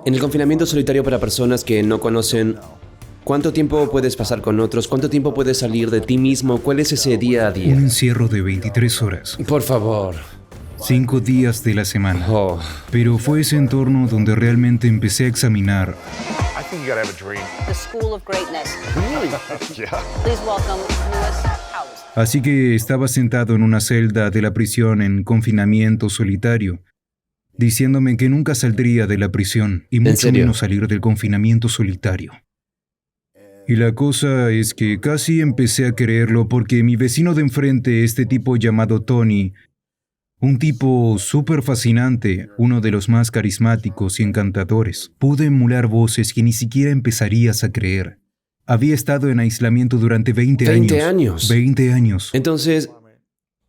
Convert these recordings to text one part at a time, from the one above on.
En el confinamiento solitario para personas que no conocen, ¿cuánto tiempo puedes pasar con otros? ¿Cuánto tiempo puedes salir de ti mismo? ¿Cuál es ese día a Un día? encierro de 23 horas, Por favor. 5 días de la semana. Oh, Pero fue ese entorno donde realmente empecé a examinar I think you gotta have a dream. The School of Greatness. Yeah. Please welcome Lewis Howes. Así que estaba sentado en una celda de la prisión en confinamiento solitario, diciéndome que nunca saldría de la prisión y mucho serio? menos salir del confinamiento solitario. Y la cosa es que casi empecé a creerlo porque mi vecino de enfrente, este tipo llamado Tony, un tipo súper fascinante, uno de los más carismáticos y encantadores, pude emular voces que ni siquiera empezarías a creer. Había estado en aislamiento durante 20 años. 20 años. 20 años. entonces,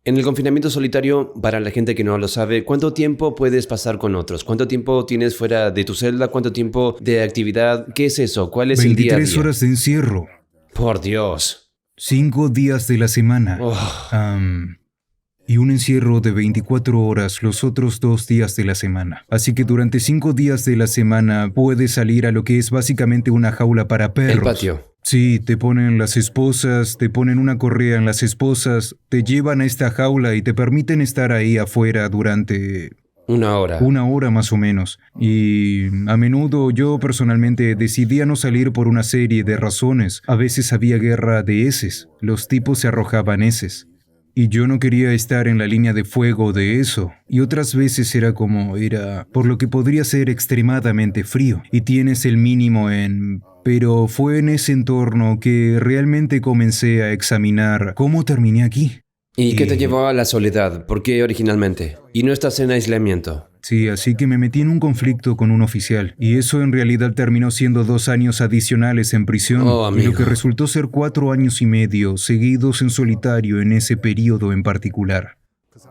en el confinamiento solitario, para la gente que no lo sabe, ¿cuánto tiempo puedes pasar con otros? ¿Cuánto tiempo tienes fuera de tu celda? ¿Cuánto tiempo de actividad? ¿Qué es eso? ¿Cuál es el día a 23 día? horas de encierro. Por Dios. 5 días de la semana. Oh, Y un encierro de 24 horas los otros 2 días de la semana. Así que durante 5 días de la semana puedes salir a lo que es básicamente una jaula para perros. el patio. Sí, te ponen las esposas, te ponen una correa en las esposas, te llevan a esta jaula y te permiten estar ahí afuera durante 1 hora. 1 hora más o menos. Y a menudo yo personalmente decidía no salir por una serie de razones. A veces había guerra de heces, los tipos se arrojaban heces. Y yo no quería estar en la línea de fuego de eso. Y otras veces era por lo que podría ser extremadamente frío. Y tienes el mínimo en... Pero fue en ese entorno que realmente comencé a examinar cómo terminé aquí. ¿Y qué te llevó a la soledad? ¿Por qué originalmente? Y no estás en aislamiento. Sí, así que me metí en un conflicto con un oficial. Y eso en realidad terminó siendo 2 años adicionales en prisión. Oh, y amigo. lo que resultó ser 4 años y medio seguidos en solitario en ese periodo en particular.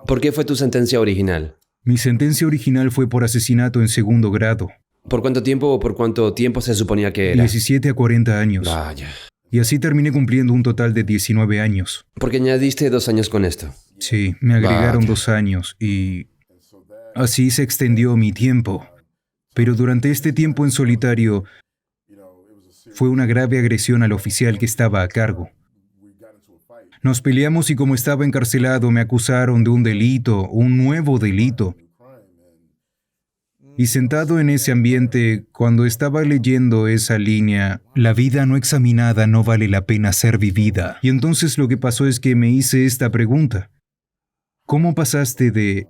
¿Por qué fue tu sentencia original? Mi sentencia original fue por asesinato en 2º grado. ¿Por cuánto tiempo o por cuánto tiempo se suponía que era? 17 a 40 años. Vaya. Y así terminé cumpliendo un total de 19 años. Porque añadiste 2 años con esto. Sí, me agregaron Vaya. 2 años y así se extendió mi tiempo. Pero durante este tiempo en solitario fue una grave agresión al oficial que estaba a cargo. Nos peleamos y como estaba encarcelado me acusaron de un delito, un nuevo delito. Y sentado en ese ambiente, cuando estaba leyendo esa línea, la vida no examinada no vale la pena ser vivida. Y entonces lo que pasó es que me hice esta pregunta. ¿Cómo pasaste de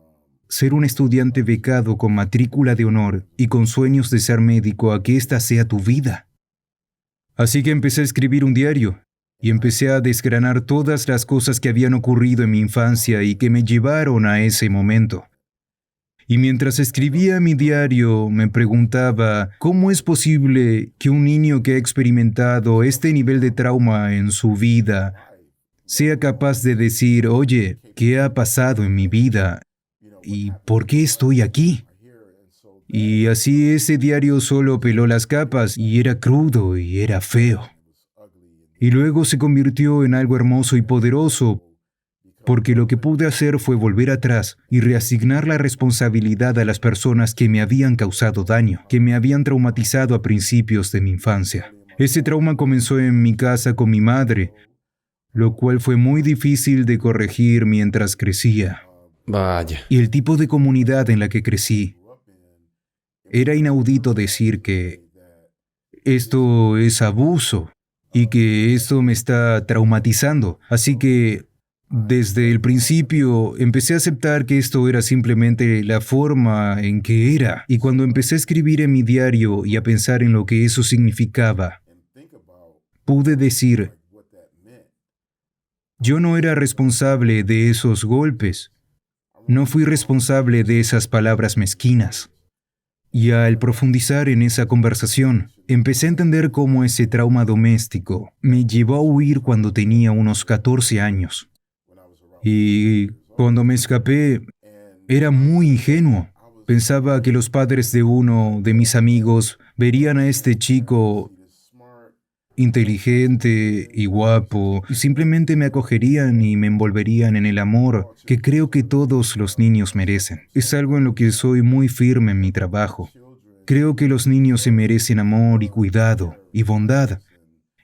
ser un estudiante becado con matrícula de honor y con sueños de ser médico a que esta sea tu vida? Así que empecé a escribir un diario y empecé a desgranar todas las cosas que habían ocurrido en mi infancia y que me llevaron a ese momento. Y mientras escribía mi diario, me preguntaba, ¿cómo es posible que un niño que ha experimentado este nivel de trauma en su vida sea capaz de decir, oye, ¿qué ha pasado en mi vida? ¿Y por qué estoy aquí? Y así ese diario solo peló las capas y era crudo y era feo. Y luego se convirtió en algo hermoso y poderoso, porque lo que pude hacer fue volver atrás y reasignar la responsabilidad a las personas que me habían causado daño, que me habían traumatizado a principios de mi infancia. Ese trauma comenzó en mi casa con mi madre, lo cual fue muy difícil de corregir mientras crecía. Vaya. Y el tipo de comunidad en la que crecí. Era inaudito decir que esto es abuso y que esto me está traumatizando. Así que desde el principio empecé a aceptar que esto era simplemente la forma en que era. Y cuando empecé a escribir en mi diario y a pensar en lo que eso significaba, pude decir, yo no era responsable de esos golpes. No fui responsable de esas palabras mezquinas. Y al profundizar en esa conversación, empecé a entender cómo ese trauma doméstico me llevó a huir cuando tenía unos 14 años. Y cuando me escapé, era muy ingenuo. Pensaba que los padres de uno de mis amigos verían a este chico inteligente y guapo, y simplemente me acogerían y me envolverían en el amor que creo que todos los niños merecen. Es algo en lo que soy muy firme en mi trabajo. Creo que los niños se merecen amor y cuidado y bondad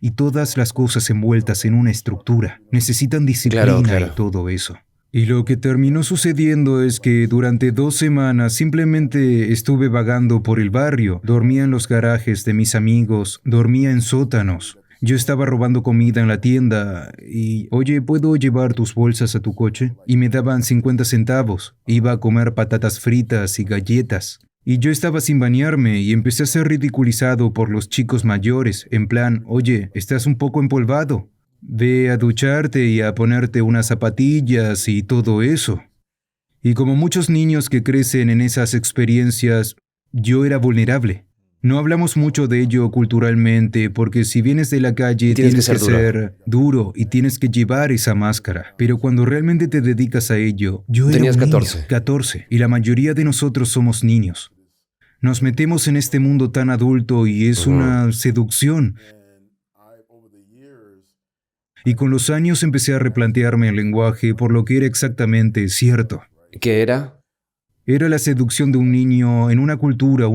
y todas las cosas envueltas en una estructura. Necesitan disciplina Claro. y todo eso. Y lo que terminó sucediendo es que durante 2 semanas simplemente estuve vagando por el barrio. Dormía en los garajes de mis amigos, dormía en sótanos. Yo estaba robando comida en la tienda y, oye, ¿puedo llevar tus bolsas a tu coche? Y me daban 50 centavos. Iba a comer patatas fritas y galletas. Y yo estaba sin bañarme y empecé a ser ridiculizado por los chicos mayores, en plan, oye, estás un poco empolvado. Ve a ducharte y a ponerte unas zapatillas y todo eso. Y como muchos niños que crecen en esas experiencias, yo era vulnerable. No hablamos mucho de ello culturalmente porque si vienes de la calle Tienes que tienes que ser ser duro y tienes que llevar esa máscara. Pero cuando realmente te dedicas a ello, yo era Tenías un niño, 14. 14, y la mayoría de nosotros somos niños. Nos metemos en este mundo tan adulto y es una seducción. Y con los años empecé a replantearme el lenguaje por lo que era exactamente cierto. ¿Qué era? Era la seducción de un niño en una cultura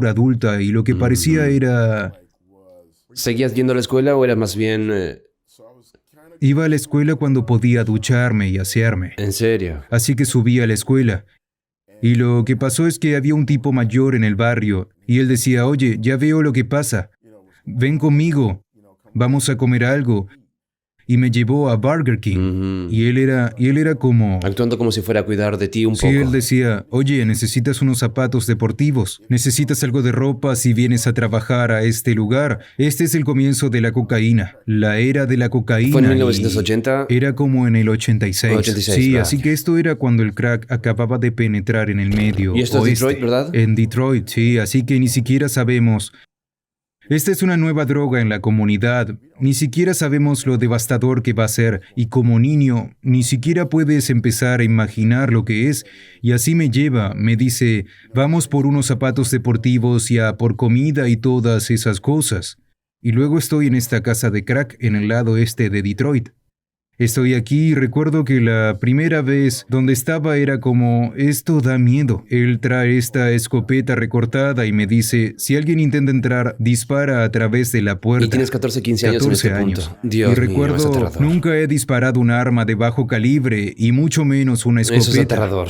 adulta, y lo que parecía era... ¿Seguías yendo a la escuela o era más bien... Iba a la escuela cuando podía ducharme y asearme. en serio? Así que subí a la escuela. Y lo que pasó es que había un tipo mayor en el barrio, y él decía, oye, ya veo lo que pasa. Ven conmigo, vamos a comer algo. Y me llevó a Burger King. Y él era como... Actuando como si fuera a cuidar de ti un Sí, poco. él decía, oye, necesitas unos zapatos deportivos, necesitas algo de ropa si vienes a trabajar a este lugar. Este es el comienzo de la cocaína, la era de la cocaína. ¿Fue en y 1980? Era como en el 86. 86, Sí, vale. así que esto era cuando el crack acababa de penetrar en el medio Y esto es oeste. Detroit, ¿verdad? En Detroit, sí, así que ni siquiera sabemos... Esta es una nueva droga en la comunidad. Ni siquiera sabemos lo devastador que va a ser y como niño ni siquiera puedes empezar a imaginar lo que es. Y así me lleva, me dice, vamos por unos zapatos deportivos y a por comida y todas esas cosas. Y luego estoy en esta casa de crack en el lado este de Detroit. Estoy aquí y recuerdo que la primera vez donde estaba era como, esto da miedo. Él trae esta escopeta recortada y me dice, si alguien intenta entrar, dispara a través de la puerta. Y tienes 14, 15 años 14 en este años. punto. Dios y mío, es recuerdo, aterrador. nunca he disparado un arma de bajo calibre y mucho menos una escopeta. Eso es aterrador.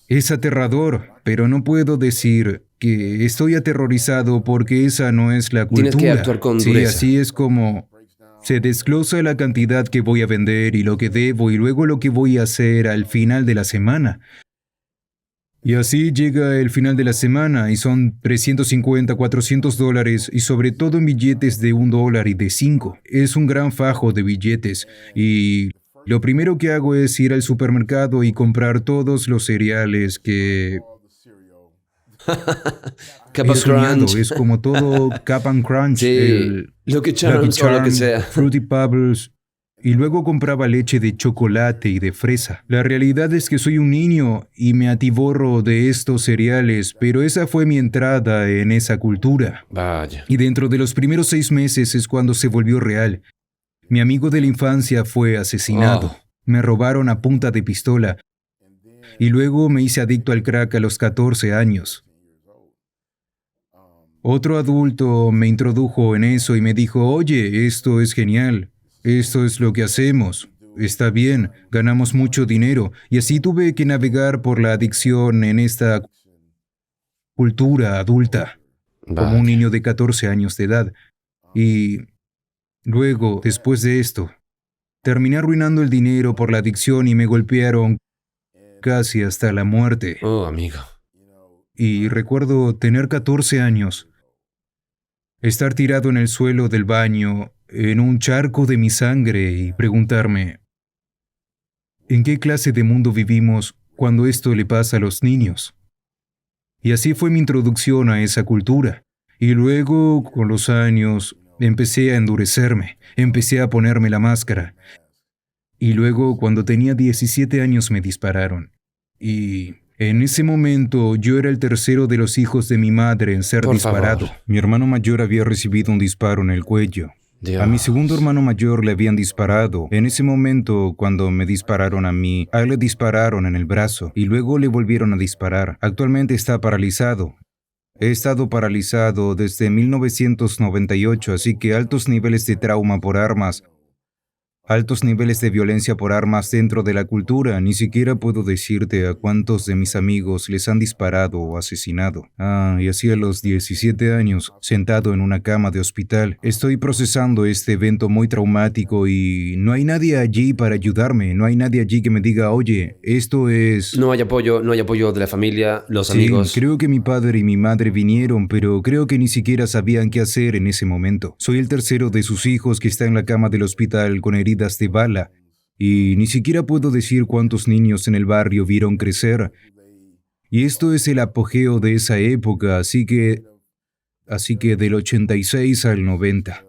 Es aterrador, pero no puedo decir que estoy aterrorizado porque esa no es la cultura. Tienes que actuar con Sí, dureza. así es como se desglosa la cantidad que voy a vender y lo que debo y luego lo que voy a hacer al final de la semana. Y así llega el final de la semana y son $350, $400 y sobre todo en billetes de $1 y de 5. Es un gran fajo de billetes y lo primero que hago es ir al supermercado y comprar todos los cereales que... Cap'n he soñado, Crunch. es como todo Cap'n Crunch, Sí, el Lucky Lucky Charms o lo que Charm, sea. Fruity Pebbles, y luego compraba leche de chocolate y de fresa. La realidad es que soy un niño y me atiborro de estos cereales, pero esa fue mi entrada en esa cultura. Vaya. Y dentro de los primeros 6 meses es cuando se volvió real. Mi amigo de la infancia fue asesinado. Oh. Me robaron a punta de pistola. Y luego me hice adicto al crack a los 14 años. Otro adulto me introdujo en eso y me dijo, oye, esto es genial, esto es lo que hacemos, está bien, ganamos mucho dinero. Y así tuve que navegar por la adicción en esta cultura adulta, como Vaya. un niño de 14 años de edad. Y luego, después de esto, terminé arruinando el dinero por la adicción y me golpearon casi hasta la muerte. Oh, amigo. Y recuerdo tener 14 años, estar tirado en el suelo del baño, en un charco de mi sangre y preguntarme, ¿en qué clase de mundo vivimos cuando esto le pasa a los niños? Y así fue mi introducción a esa cultura. Y luego, con los años, empecé a endurecerme, empecé a ponerme la máscara. Y luego, cuando tenía 17 años, me dispararon. Y en ese momento yo era el tercero de los hijos de mi madre en ser Por disparado. favor. Mi hermano mayor había recibido un disparo en el cuello. Dios. A mi segundo hermano mayor le habían disparado. En ese momento, cuando me dispararon a él le dispararon en el brazo y luego le volvieron a disparar. Actualmente está paralizado. He estado paralizado desde 1998, así que altos niveles de trauma por armas, altos niveles de violencia por armas dentro de la cultura. Ni siquiera puedo decirte a cuántos de mis amigos les han disparado o asesinado. Y así a los 17 años, sentado en una cama de hospital, estoy procesando este evento muy traumático y no hay nadie allí para ayudarme. No hay nadie allí que me diga, oye, esto es... No hay apoyo de la familia, los Sí, amigos. creo que mi padre y mi madre vinieron, pero creo que ni siquiera sabían qué hacer en ese momento. Soy el tercero de sus hijos que está en la cama del hospital con heridas de bala, y ni siquiera puedo decir cuántos niños en el barrio vieron crecer. Y esto es el apogeo de esa época, así que del 86 al 90.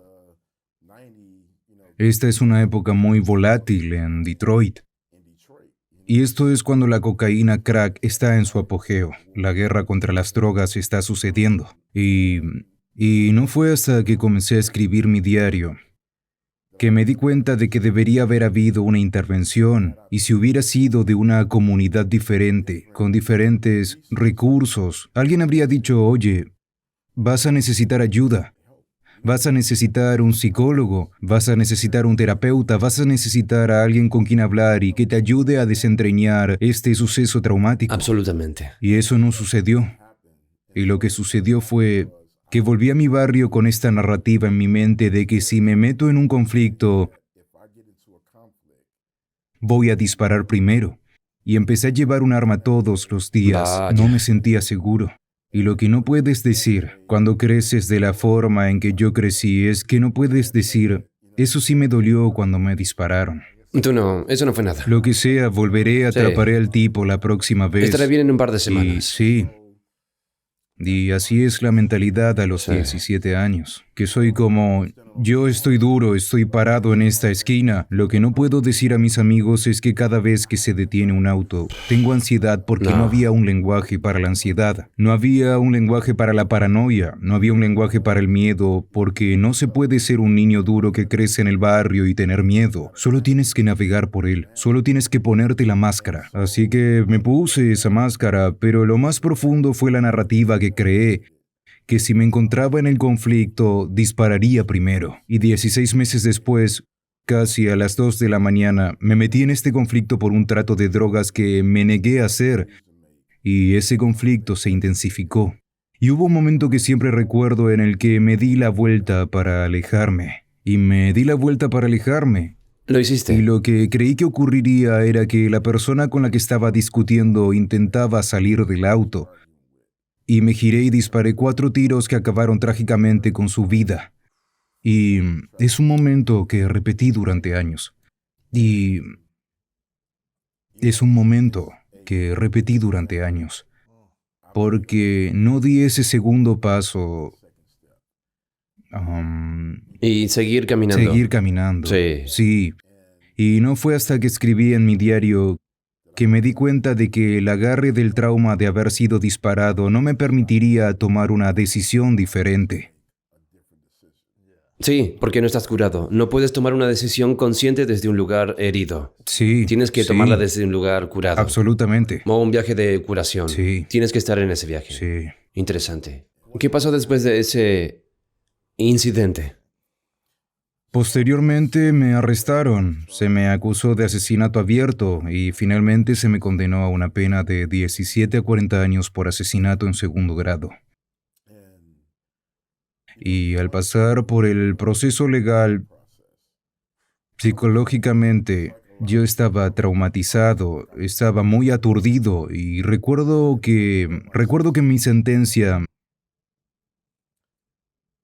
Esta es una época muy volátil en Detroit. Y esto es cuando la cocaína crack está en su apogeo. La guerra contra las drogas está sucediendo. Y no fue hasta que comencé a escribir mi diario que me di cuenta de que debería haber habido una intervención, y si hubiera sido de una comunidad diferente, con diferentes recursos, alguien habría dicho, oye, vas a necesitar ayuda, vas a necesitar un psicólogo, vas a necesitar un terapeuta, vas a necesitar a alguien con quien hablar y que te ayude a desentrañar este suceso traumático. Absolutamente. Y eso no sucedió. Y lo que sucedió fue que volví a mi barrio con esta narrativa en mi mente de que si me meto en un conflicto, voy a disparar primero. Y empecé a llevar un arma todos los días. Vaya. No me sentía seguro. Y lo que no puedes decir cuando creces de la forma en que yo crecí es que no puedes decir, eso sí me dolió cuando me dispararon. Tú no, eso no fue nada. Lo que sea, volveré, Sí. atraparé al tipo la próxima vez. Estaré bien en un par de Y semanas. sí. Y así es la mentalidad a los Sí. 17 años, que soy como, yo estoy duro, estoy parado en esta esquina. Lo que no puedo decir a mis amigos es que cada vez que se detiene un auto, tengo ansiedad porque no No. había un lenguaje para la ansiedad, no había un lenguaje para la paranoia, no había un lenguaje para el miedo, porque no se puede ser un niño duro que crece en el barrio y tener miedo. Solo tienes que navegar por él, solo tienes que ponerte la máscara. Así que me puse esa máscara, pero lo más profundo fue la narrativa que creé, que si me encontraba en el conflicto, dispararía primero. Y 16 meses después, casi a las 2 de la mañana, me metí en este conflicto por un trato de drogas que me negué a hacer, y ese conflicto se intensificó. Y hubo un momento que siempre recuerdo en el que me di la vuelta para alejarme. Y me di la vuelta para alejarme. Lo hiciste. Y lo que creí que ocurriría era que la persona con la que estaba discutiendo intentaba salir del auto. Y me giré y disparé 4 tiros que acabaron trágicamente con su vida. Y es un momento que repetí durante años. Y es un momento que repetí durante años. Porque no di ese segundo paso. Y seguir caminando. Seguir caminando. Sí. Sí. Y no fue hasta que escribí en mi diario que me di cuenta de que el agarre del trauma de haber sido disparado no me permitiría tomar una decisión diferente. Sí, porque no estás curado. No puedes tomar una decisión consciente desde un lugar herido. Sí. Tienes que sí, tomarla desde un lugar curado. Absolutamente. O un viaje de curación. Sí. Tienes que estar en ese viaje. Sí. Interesante. ¿Qué pasó después de ese incidente? Posteriormente me arrestaron, se me acusó de asesinato abierto y finalmente se me condenó a una pena de 17 a 40 años por asesinato en segundo grado. Y al pasar por el proceso legal, psicológicamente, yo estaba traumatizado, estaba muy aturdido y recuerdo que mi sentencia,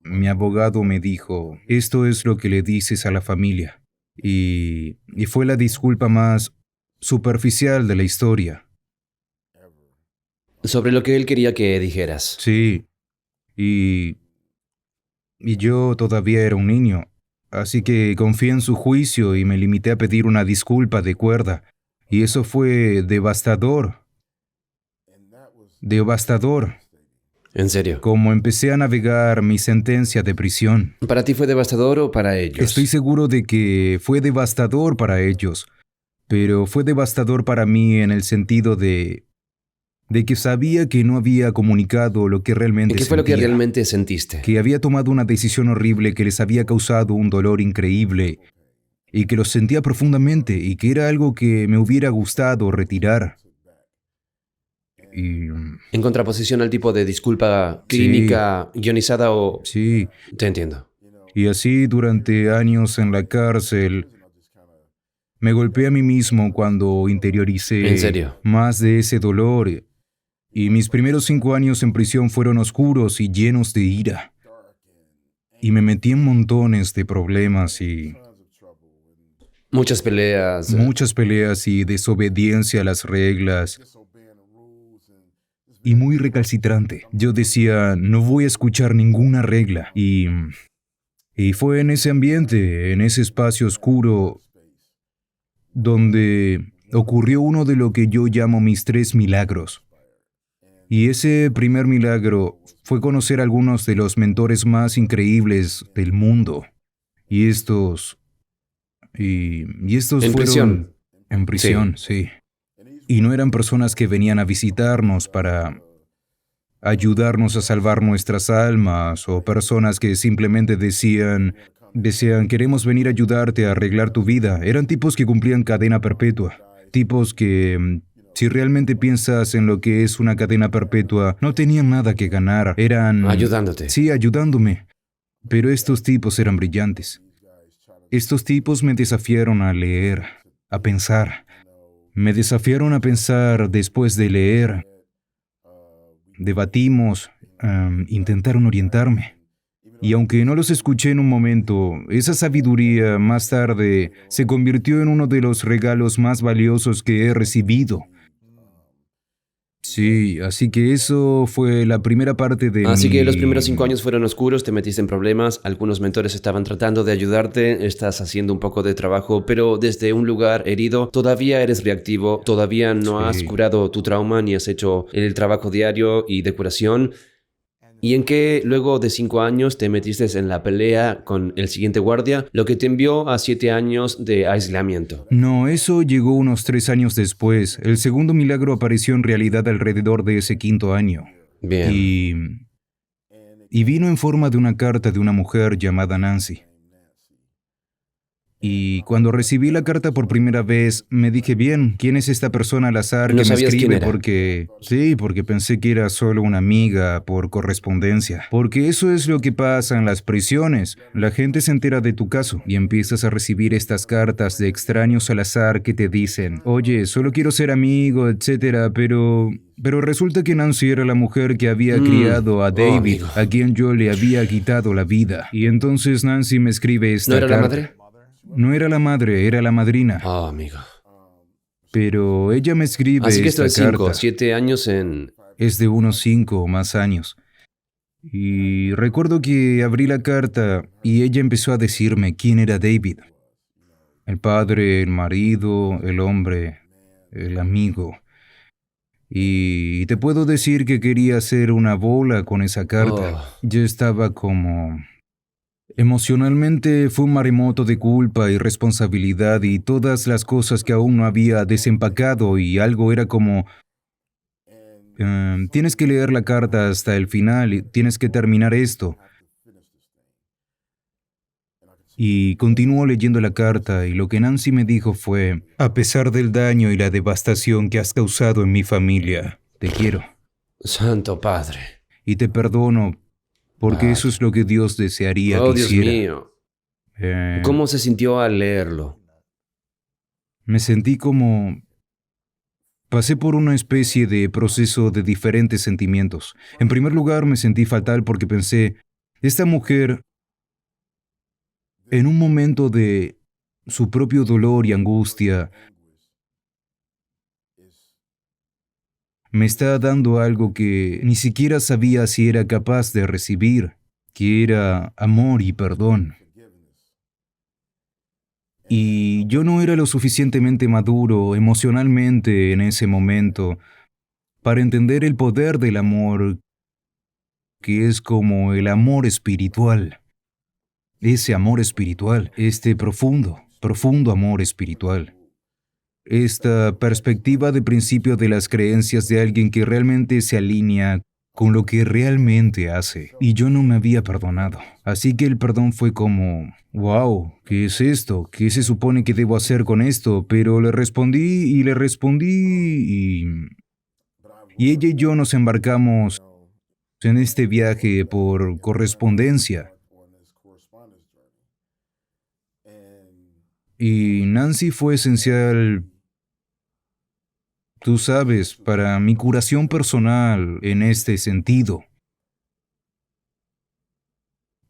mi abogado me dijo, esto es lo que le dices a la familia. Y fue la disculpa más superficial de la historia. Sobre lo que él quería que dijeras. Sí, y yo todavía era un niño, así que confié en su juicio y me limité a pedir una disculpa de cuerda. Y eso fue devastador. Devastador. En serio. Como empecé a navegar mi sentencia de prisión. ¿Para ti fue devastador o para ellos? Estoy seguro de que fue devastador para ellos, pero fue devastador para mí en el sentido de de que sabía que no había comunicado lo que realmente ¿Y qué fue lo que sentía, realmente sentiste? que había tomado una decisión horrible que les había causado un dolor increíble y que lo sentía profundamente y que era algo que me hubiera gustado retirar. Y En contraposición al tipo de disculpa clínica, guionizada o... sí, Te entiendo. y así durante años en la cárcel me golpeé a mí mismo cuando ¿En interioricé serio? más de ese dolor. Y mis primeros 5 años en prisión fueron oscuros y llenos de ira. Y me metí en montones de problemas y Muchas peleas. muchas peleas y desobediencia a las reglas. Y muy recalcitrante. Yo decía, no voy a escuchar ninguna regla. Y fue en ese ambiente, en ese espacio oscuro, donde ocurrió uno de lo que yo llamo mis 3 milagros. Y ese primer milagro fue conocer a algunos de los mentores más increíbles del mundo. Y estos En fueron prisión. en prisión, sí. Y no eran personas que venían a visitarnos para ayudarnos a salvar nuestras almas o personas que simplemente decían, queremos venir a ayudarte a arreglar tu vida. Eran tipos que cumplían cadena perpetua. Tipos que, si realmente piensas en lo que es una cadena perpetua, no tenían nada que ganar. Eran... Ayudándote. Sí, ayudándome. Pero estos tipos eran brillantes. Estos tipos me desafiaron a leer, a pensar. Me desafiaron a pensar después de leer. Debatimos, intentaron orientarme. Y aunque no los escuché en un momento, esa sabiduría más tarde se convirtió en uno de los regalos más valiosos que he recibido. Sí, así que eso fue la primera parte de Así que los mi... primeros 5 años fueron oscuros, te metiste en problemas, algunos mentores estaban tratando de ayudarte, estás haciendo un poco de trabajo, pero desde un lugar herido, todavía eres reactivo, todavía no Sí. has curado tu trauma ni has hecho el trabajo diario y de curación. ¿Y en qué luego de 5 años te metiste en la pelea con el siguiente guardia, lo que te envió a 7 años de aislamiento? No, eso llegó unos 3 años después. El segundo milagro apareció en realidad alrededor de ese 5.º año. Bien. Y vino en forma de una carta de una mujer llamada Nancy. Y cuando recibí la carta por primera vez, me dije, bien, ¿quién es esta persona al azar ¿No que me sabías quién escribe? era? Porque pensé que era solo una amiga por correspondencia. Porque eso es lo que pasa en las prisiones. La gente se entera de tu caso y empiezas a recibir estas cartas de extraños al azar que te dicen, oye, solo quiero ser amigo, etcétera, pero resulta que Nancy era la mujer que había criado a David, amigo. a quien yo le había quitado la vida. Y entonces Nancy me escribe esta ¿No era la carta. madre? No era la madre, era la madrina. Amigo. Pero ella me escribe Así que esto esta es 5, carta. 7 años en... Es de unos 5 o más años. Y recuerdo que abrí la carta y ella empezó a decirme quién era David. El padre, el marido, el hombre, el amigo. Y te puedo decir que quería hacer una bola con esa carta. Oh. Yo estaba como... Emocionalmente fue un maremoto de culpa y responsabilidad y todas las cosas que aún no había desempacado y algo era como... tienes que leer la carta hasta el final y tienes que terminar esto. Y continuó leyendo la carta y lo que Nancy me dijo fue, a pesar del daño y la devastación que has causado en mi familia, te quiero Santo Padre. y te perdono porque Vaya. eso es lo que Dios desearía Oh, que Dios hiciera. mío. Eh, ¿Cómo se sintió al leerlo? Me sentí como... Pasé por una especie de proceso de diferentes sentimientos. En primer lugar, me sentí fatal porque pensé, esta mujer, en un momento de su propio dolor y angustia, me está dando algo que ni siquiera sabía si era capaz de recibir, que era amor y perdón. Y yo no era lo suficientemente maduro emocionalmente en ese momento para entender el poder del amor, que es como el amor espiritual. Ese amor espiritual, este profundo, profundo amor espiritual. esta perspectiva de principio de las creencias de alguien que realmente se alinea con lo que realmente hace. Y yo no me había perdonado. Así que el perdón fue como, wow, ¿qué es esto? ¿Qué se supone que debo hacer con esto? Pero le respondí y ella y yo nos embarcamos en este viaje por correspondencia. Y Nancy fue esencial, tú sabes, para mi curación personal en este sentido.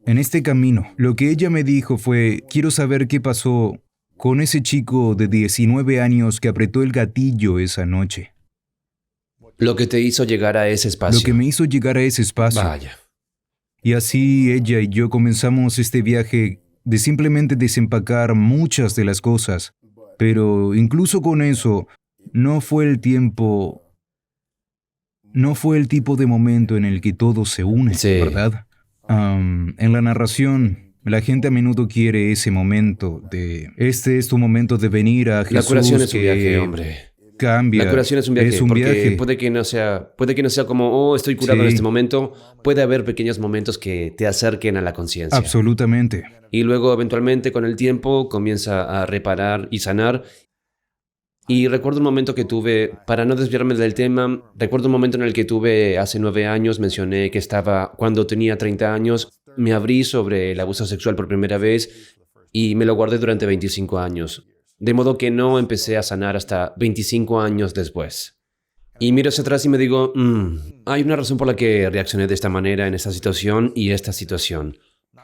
En este camino, lo que ella me dijo fue, quiero saber qué pasó con ese chico de 19 años que apretó el gatillo esa noche. Lo que te hizo llegar a ese espacio. Lo que me hizo llegar a ese espacio. Vaya. Y así ella y yo comenzamos este viaje de simplemente desempacar muchas de las cosas. Pero incluso con eso, no fue el tipo de momento en el que todo se une, Sí. ¿verdad? En la narración, la gente a menudo quiere ese momento de, este es tu momento de venir a Jesús. La curación es un que viaje, hombre. Cambia. La curación es un viaje, porque viaje. puede que no sea como, oh, estoy curado Sí. en este momento. Puede haber pequeños momentos que te acerquen a la conciencia. Absolutamente. Y luego, eventualmente, con el tiempo, comienza a reparar y sanar. Y recuerdo un momento que tuve, para no desviarme del tema, recuerdo un momento en el que tuve hace 9 años, mencioné que cuando tenía 30 años, me abrí sobre el abuso sexual por primera vez y me lo guardé durante 25 años. De modo que no empecé a sanar hasta 25 años después. Y miro hacia atrás y me digo, hay una razón por la que reaccioné de esta manera en esta situación y esta situación.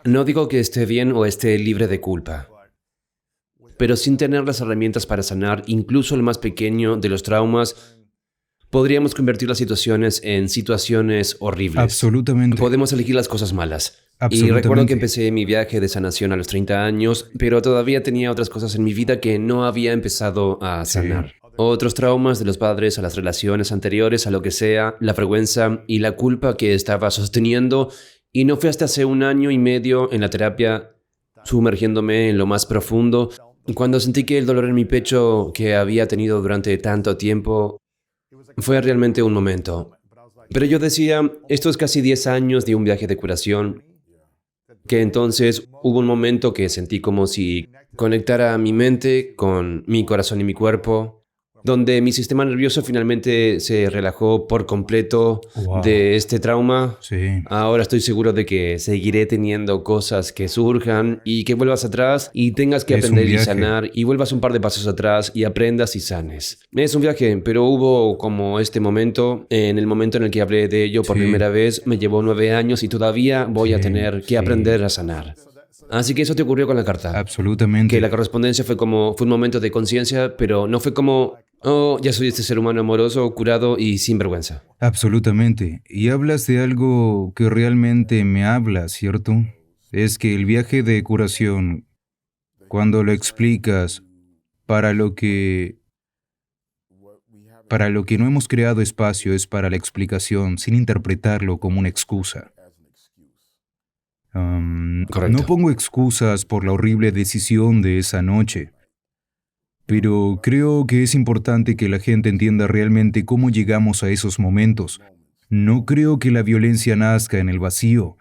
No digo que esté bien o esté libre de culpa, pero sin tener las herramientas para sanar incluso el más pequeño de los traumas, podríamos convertir las situaciones en situaciones horribles. Absolutamente. Podemos elegir las cosas malas. Y Absolutamente. recuerdo que empecé mi viaje de sanación a los 30 años, pero todavía tenía otras cosas en mi vida que no había empezado a sanar. Otros traumas de los padres, a las relaciones anteriores, a lo que sea, la vergüenza y la culpa que estaba sosteniendo. Y no fue hasta hace 1 año y medio en la terapia, sumergiéndome en lo más profundo, cuando sentí que el dolor en mi pecho que había tenido durante tanto tiempo fue realmente un momento. Pero yo decía, esto es casi 10 años de un viaje de curación, que entonces hubo un momento que sentí como si conectara mi mente con mi corazón y mi cuerpo, donde mi sistema nervioso finalmente se relajó por completo Wow. de este trauma. Sí. Ahora estoy seguro de que seguiré teniendo cosas que surjan y que vuelvas atrás y tengas que Es un aprender y viaje. sanar y vuelvas un par de pasos atrás y aprendas y sanes. Es un viaje, pero hubo como este momento, en el momento en el que hablé de ello por Sí. primera vez, me llevó 9 años y todavía voy a Sí, tener que sí. aprender a sanar. Así que eso te ocurrió con la carta. Absolutamente. Que la correspondencia fue un momento de conciencia, pero no fue como, oh, ya soy este ser humano amoroso, curado y sin vergüenza. Absolutamente. Y hablas de algo que realmente me habla, ¿cierto? Es que el viaje de curación, cuando lo explicas para lo que no hemos creado espacio, es para la explicación, sin interpretarlo como una excusa. Correcto. No pongo excusas por la horrible decisión de esa noche, pero creo que es importante que la gente entienda realmente cómo llegamos a esos momentos. No creo que la violencia nazca en el vacío.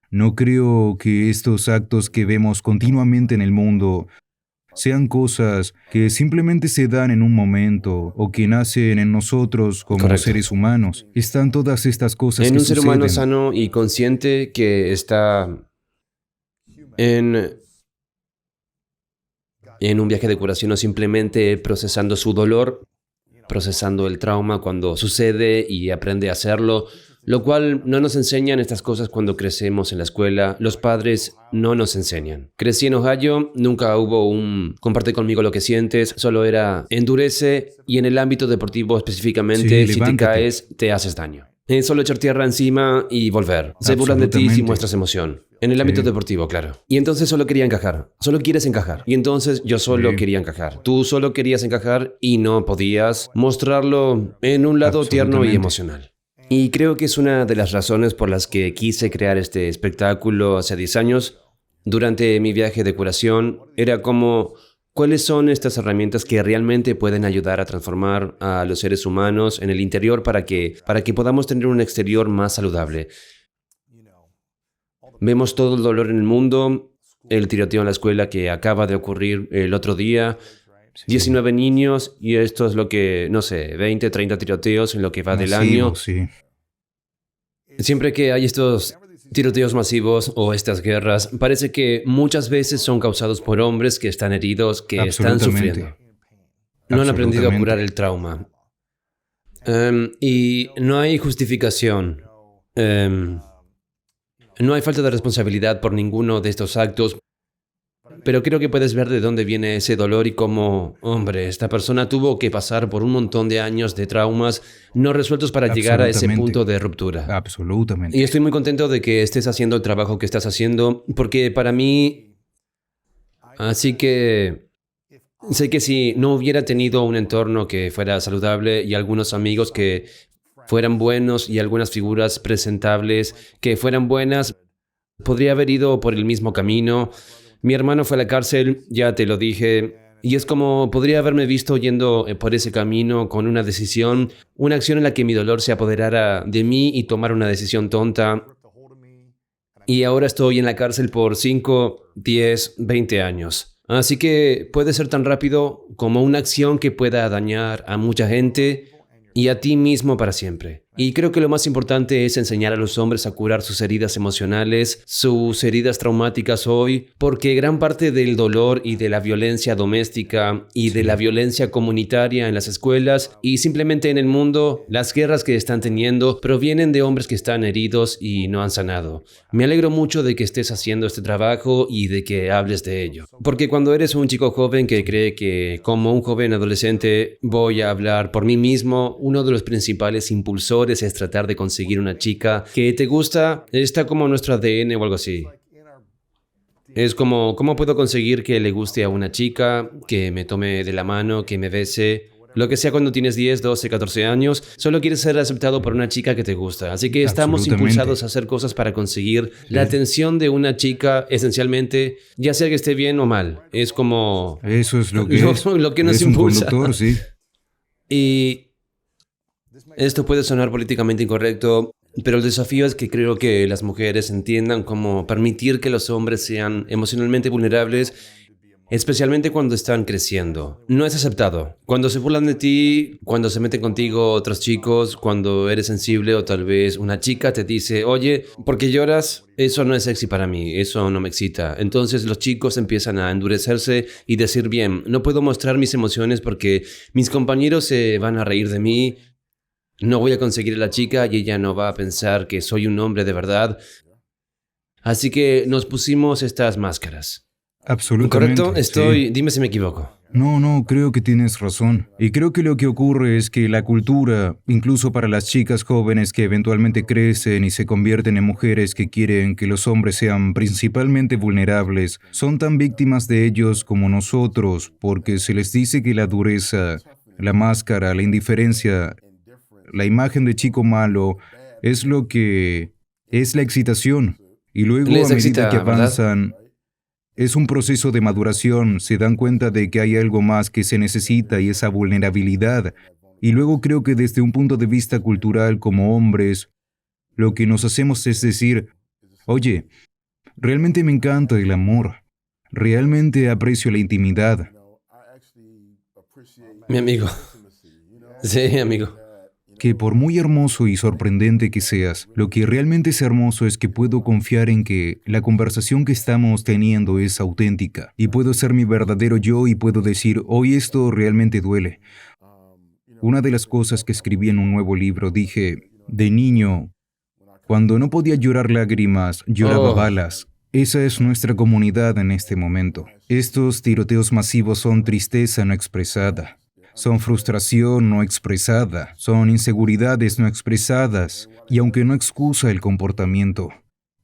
No creo que estos actos que vemos continuamente en el mundo sean cosas que simplemente se dan en un momento o que nacen en nosotros como Correcto. seres humanos. Están todas estas cosas En que un ser humano suceden. sano y consciente que está en un viaje de curación o simplemente procesando su dolor, procesando el trauma cuando sucede y aprende a hacerlo, lo cual no nos enseñan estas cosas cuando crecemos en la escuela. Los padres no nos enseñan. Crecí en Ohio, nunca hubo un comparte conmigo lo que sientes, solo era endurece y en el ámbito deportivo específicamente, Sí, si te levántate. caes, te haces daño. Es solo echar tierra encima y volver. Se burlan de ti si Absolutamente. muestras emoción. En el ámbito deportivo, claro. Y entonces solo quería encajar. Solo quieres encajar. Y entonces yo solo Sí. quería encajar. Tú solo querías encajar y no podías mostrarlo en un lado tierno y Absolutamente. emocional. Y creo que es una de las razones por las que quise crear este espectáculo hace 10 años. Durante mi viaje de curación, era como, ¿Cuáles son estas herramientas que realmente pueden ayudar a transformar a los seres humanos en el interior para que podamos tener un exterior más saludable? Vemos todo el dolor en el mundo, el tiroteo en la escuela que acaba de ocurrir el otro día, 19 niños y esto es lo que, no sé, 20, 30 tiroteos en lo que va del año. Sí. Siempre que hay estos tiroteos masivos o estas guerras, parece que muchas veces son causados por hombres que están heridos, que están Absolutamente. sufriendo. No han aprendido a Absolutamente. curar el trauma. Y no hay justificación. No hay falta de responsabilidad por ninguno de estos actos, pero creo que puedes ver de dónde viene ese dolor y cómo, hombre, esta persona tuvo que pasar por un montón de años de traumas no resueltos para llegar a ese Absolutamente. punto de ruptura. Absolutamente. Y estoy muy contento de que estés haciendo el trabajo que estás haciendo, porque para mí, así que sé que si no hubiera tenido un entorno que fuera saludable y algunos amigos que fueran buenos y algunas figuras presentables que fueran buenas, podría haber ido por el mismo camino. Mi hermano fue a la cárcel, ya te lo dije, y es como podría haberme visto yendo por ese camino con una decisión, una acción en la que mi dolor se apoderara de mí y tomar una decisión tonta. Y ahora estoy en la cárcel por 5, 10, 20 años. Así que puede ser tan rápido como una acción que pueda dañar a mucha gente y a ti mismo para siempre. Y creo que lo más importante es enseñar a los hombres a curar sus heridas emocionales, sus heridas traumáticas hoy, porque gran parte del dolor y de la violencia doméstica y de la violencia comunitaria en las escuelas y simplemente en el mundo, las guerras que están teniendo provienen de hombres que están heridos y no han sanado. Me alegro mucho de que estés haciendo este trabajo y de que hables de ello. Porque cuando eres un chico joven que cree que como un joven adolescente voy a hablar por mí mismo, uno de los principales impulsores es tratar de conseguir una chica que te gusta, está como nuestro ADN o algo así. Es como, ¿cómo puedo conseguir que le guste a una chica, que me tome de la mano, que me bese? Lo que sea cuando tienes 10, 12, 14 años, solo quieres ser aceptado por una chica que te gusta. Así que estamos Absolutamente. impulsados a hacer cosas para conseguir la atención de una chica, esencialmente, ya sea que esté bien o mal. Es como Eso es lo que lo que nos es un impulsa. conductor, sí. Y esto puede sonar políticamente incorrecto, pero el desafío es que creo que las mujeres entiendan cómo permitir que los hombres sean emocionalmente vulnerables, especialmente cuando están creciendo. No es aceptado. Cuando se burlan de ti, cuando se meten contigo otros chicos, cuando eres sensible o tal vez una chica te dice, oye, ¿por qué lloras? Eso no es sexy para mí, eso no me excita. Entonces los chicos empiezan a endurecerse y decir, bien, no puedo mostrar mis emociones porque mis compañeros se van a reír de mí. No voy a conseguir a la chica y ella no va a pensar que soy un hombre de verdad. Así que nos pusimos estas máscaras. Absolutamente. ¿Correcto? Sí. Dime si me equivoco. No, creo que tienes razón. Y creo que lo que ocurre es que la cultura, incluso para las chicas jóvenes que eventualmente crecen y se convierten en mujeres que quieren que los hombres sean principalmente vulnerables, son tan víctimas de ellos como nosotros, porque se les dice que la dureza, la máscara, la indiferencia, la imagen de chico malo es lo que es la excitación. Y luego, Les a excita, medida que ¿verdad? avanzan, es un proceso de maduración, se dan cuenta de que hay algo más que se necesita y esa vulnerabilidad. Y luego creo que desde un punto de vista cultural como hombres, lo que nos hacemos es decir, oye, realmente me encanta el amor, realmente aprecio la intimidad. Mi amigo. Sí, amigo. Que por muy hermoso y sorprendente que seas, lo que realmente es hermoso es que puedo confiar en que la conversación que estamos teniendo es auténtica y puedo ser mi verdadero yo y puedo decir, hoy esto realmente duele. Una de las cosas que escribí en un nuevo libro, dije, de niño, cuando no podía llorar lágrimas, lloraba Oh. balas. Esa es nuestra comunidad en este momento. Estos tiroteos masivos son tristeza no expresada. Son frustración no expresada, son inseguridades no expresadas, y aunque no excusa el comportamiento,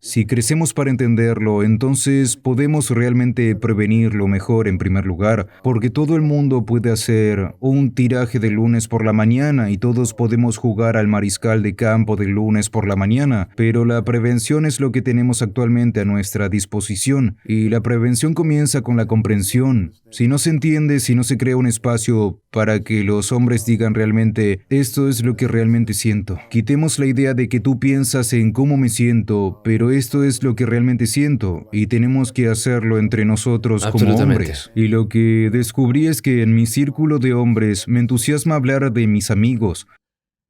Si crecemos para entenderlo, entonces podemos realmente prevenirlo mejor en primer lugar, porque todo el mundo puede hacer un tiraje de lunes por la mañana y todos podemos jugar al mariscal de campo del lunes por la mañana, pero la prevención es lo que tenemos actualmente a nuestra disposición y la prevención comienza con la comprensión. Si no se entiende, si no se crea un espacio para que los hombres digan realmente, esto es lo que realmente siento. Quitemos la idea de que tú piensas en cómo me siento, pero esto es lo que realmente siento y tenemos que hacerlo entre nosotros como hombres. Y lo que descubrí es que en mi círculo de hombres me entusiasma hablar de mis amigos,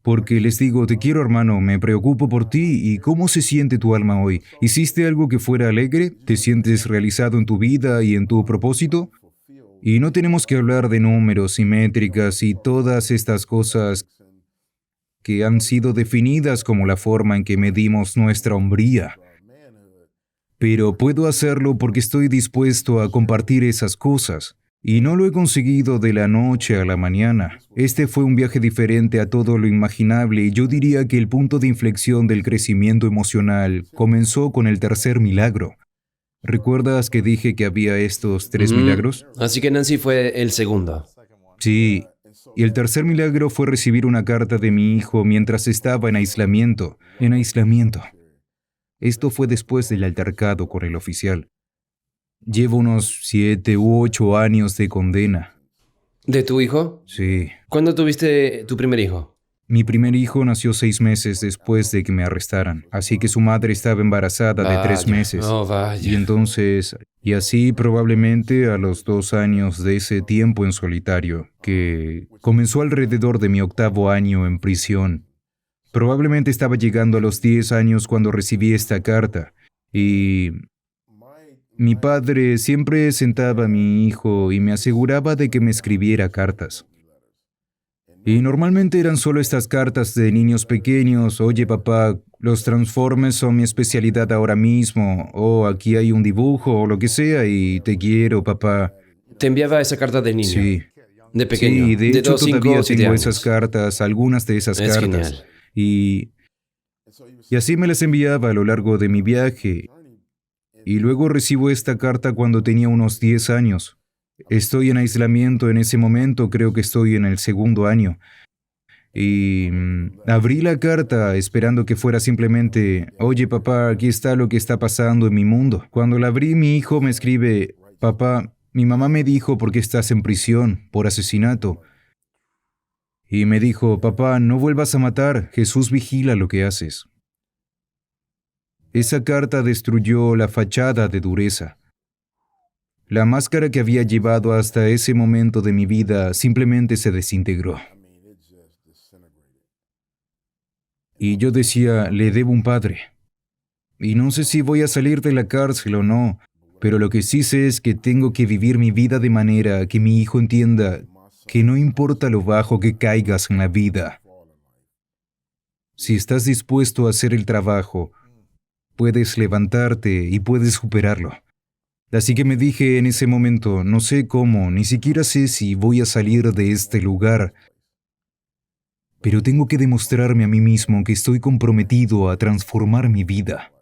porque les digo, te quiero hermano, me preocupo por ti y cómo se siente tu alma hoy. ¿Hiciste algo que fuera alegre? ¿Te sientes realizado en tu vida y en tu propósito? Y no tenemos que hablar de números y métricas y todas estas cosas que han sido definidas como la forma en que medimos nuestra hombría. Pero puedo hacerlo porque estoy dispuesto a compartir esas cosas. Y no lo he conseguido de la noche a la mañana. Este fue un viaje diferente a todo lo imaginable y yo diría que el punto de inflexión del crecimiento emocional comenzó con el tercer milagro. ¿Recuerdas que dije que había estos 3 milagros? Así que Nancy fue el segundo. Sí. Y el tercer milagro fue recibir una carta de mi hijo mientras estaba en aislamiento. En aislamiento. Esto fue después del altercado con el oficial. Llevo unos 7 u 8 años de condena. ¿De tu hijo? Sí. ¿Cuándo tuviste tu primer hijo? Mi primer hijo nació 6 meses después de que me arrestaran, así que su madre estaba embarazada de 3 meses. Oh, vaya. Y entonces, y así probablemente a los 2 años de ese tiempo en solitario, que comenzó alrededor de mi 8º año en prisión. Probablemente estaba llegando a los 10 años cuando recibí esta carta, y mi padre siempre sentaba a mi hijo y me aseguraba de que me escribiera cartas. Y normalmente eran solo estas cartas de niños pequeños, oye papá, los Transformers son mi especialidad ahora mismo, o aquí hay un dibujo o lo que sea y te quiero papá. ¿Te enviaba esa carta de niño? Sí. De pequeño. Sí, de hecho 2, 5, todavía 7 tengo años. esas cartas, algunas de esas Es cartas. genial. Y así me las enviaba a lo largo de mi viaje. Y luego recibo esta carta cuando tenía unos 10 años. Estoy en aislamiento en ese momento, creo que estoy en el 2º año. Y abrí la carta esperando que fuera simplemente, oye papá, aquí está lo que está pasando en mi mundo. Cuando la abrí, mi hijo me escribe, papá, mi mamá me dijo por qué estás en prisión, por asesinato. Y me dijo, papá, no vuelvas a matar, Jesús vigila lo que haces. Esa carta destruyó la fachada de dureza. La máscara que había llevado hasta ese momento de mi vida simplemente se desintegró. Y yo decía, le debo un padre. Y no sé si voy a salir de la cárcel o no, pero lo que sí sé es que tengo que vivir mi vida de manera que mi hijo entienda que no importa lo bajo que caigas en la vida. Si estás dispuesto a hacer el trabajo, puedes levantarte y puedes superarlo. Así que me dije en ese momento, no sé cómo, ni siquiera sé si voy a salir de este lugar, pero tengo que demostrarme a mí mismo que estoy comprometido a transformar mi vida.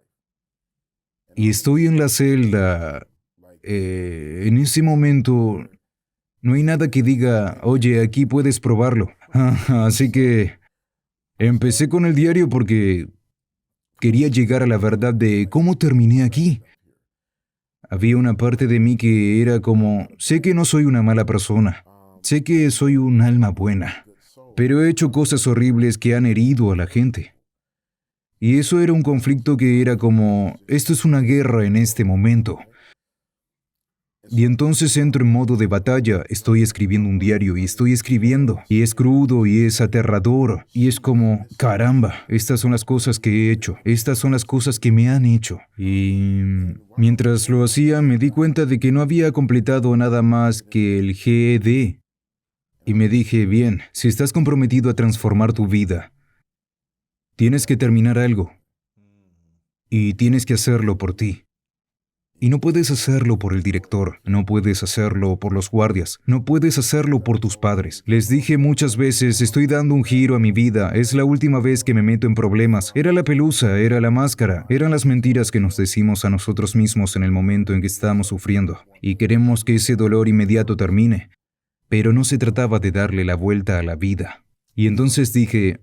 Y estoy en la celda. En ese momento, no hay nada que diga, oye, aquí puedes probarlo. Así que empecé con el diario porque quería llegar a la verdad de cómo terminé aquí. Había una parte de mí que era como, sé que no soy una mala persona, sé que soy un alma buena, pero he hecho cosas horribles que han herido a la gente. Y eso era un conflicto que era como, esto es una guerra en este momento. Y entonces entro en modo de batalla, estoy escribiendo un diario y estoy escribiendo, y es crudo y es aterrador, y es como, caramba, estas son las cosas que he hecho, estas son las cosas que me han hecho. Y mientras lo hacía me di cuenta de que no había completado nada más que el GED. Y me dije, bien, si estás comprometido a transformar tu vida, tienes que terminar algo, y tienes que hacerlo por ti. Y no puedes hacerlo por el director, no puedes hacerlo por los guardias, no puedes hacerlo por tus padres. Les dije muchas veces, estoy dando un giro a mi vida, es la última vez que me meto en problemas. Era la pelusa, era la máscara, eran las mentiras que nos decimos a nosotros mismos en el momento en que estamos sufriendo. Y queremos que ese dolor inmediato termine. Pero no se trataba de darle la vuelta a la vida. Y entonces dije,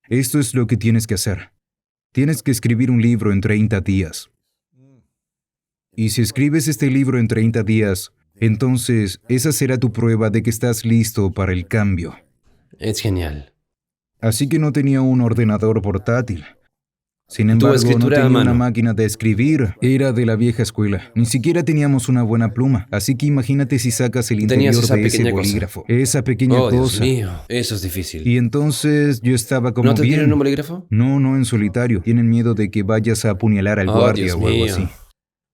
esto es lo que tienes que hacer. Tienes que escribir un libro en 30 días. Y si escribes este libro en 30 días, entonces esa será tu prueba de que estás listo para el cambio. Es genial. Así que no tenía un ordenador portátil. Sin embargo, no escritura a tenía mano. una máquina de escribir. Era de la vieja escuela. Ni siquiera teníamos una buena pluma. Así que imagínate si sacas el Tenías interior esa de ese pequeña cosa. bolígrafo. Esa pequeña Oh, Dios cosa. mío, eso es difícil. Y entonces yo estaba como ¿No te bien. tienen un bolígrafo? No en solitario. Tienen miedo de que vayas a apuñalar al Oh, guardia Dios o algo mío. así.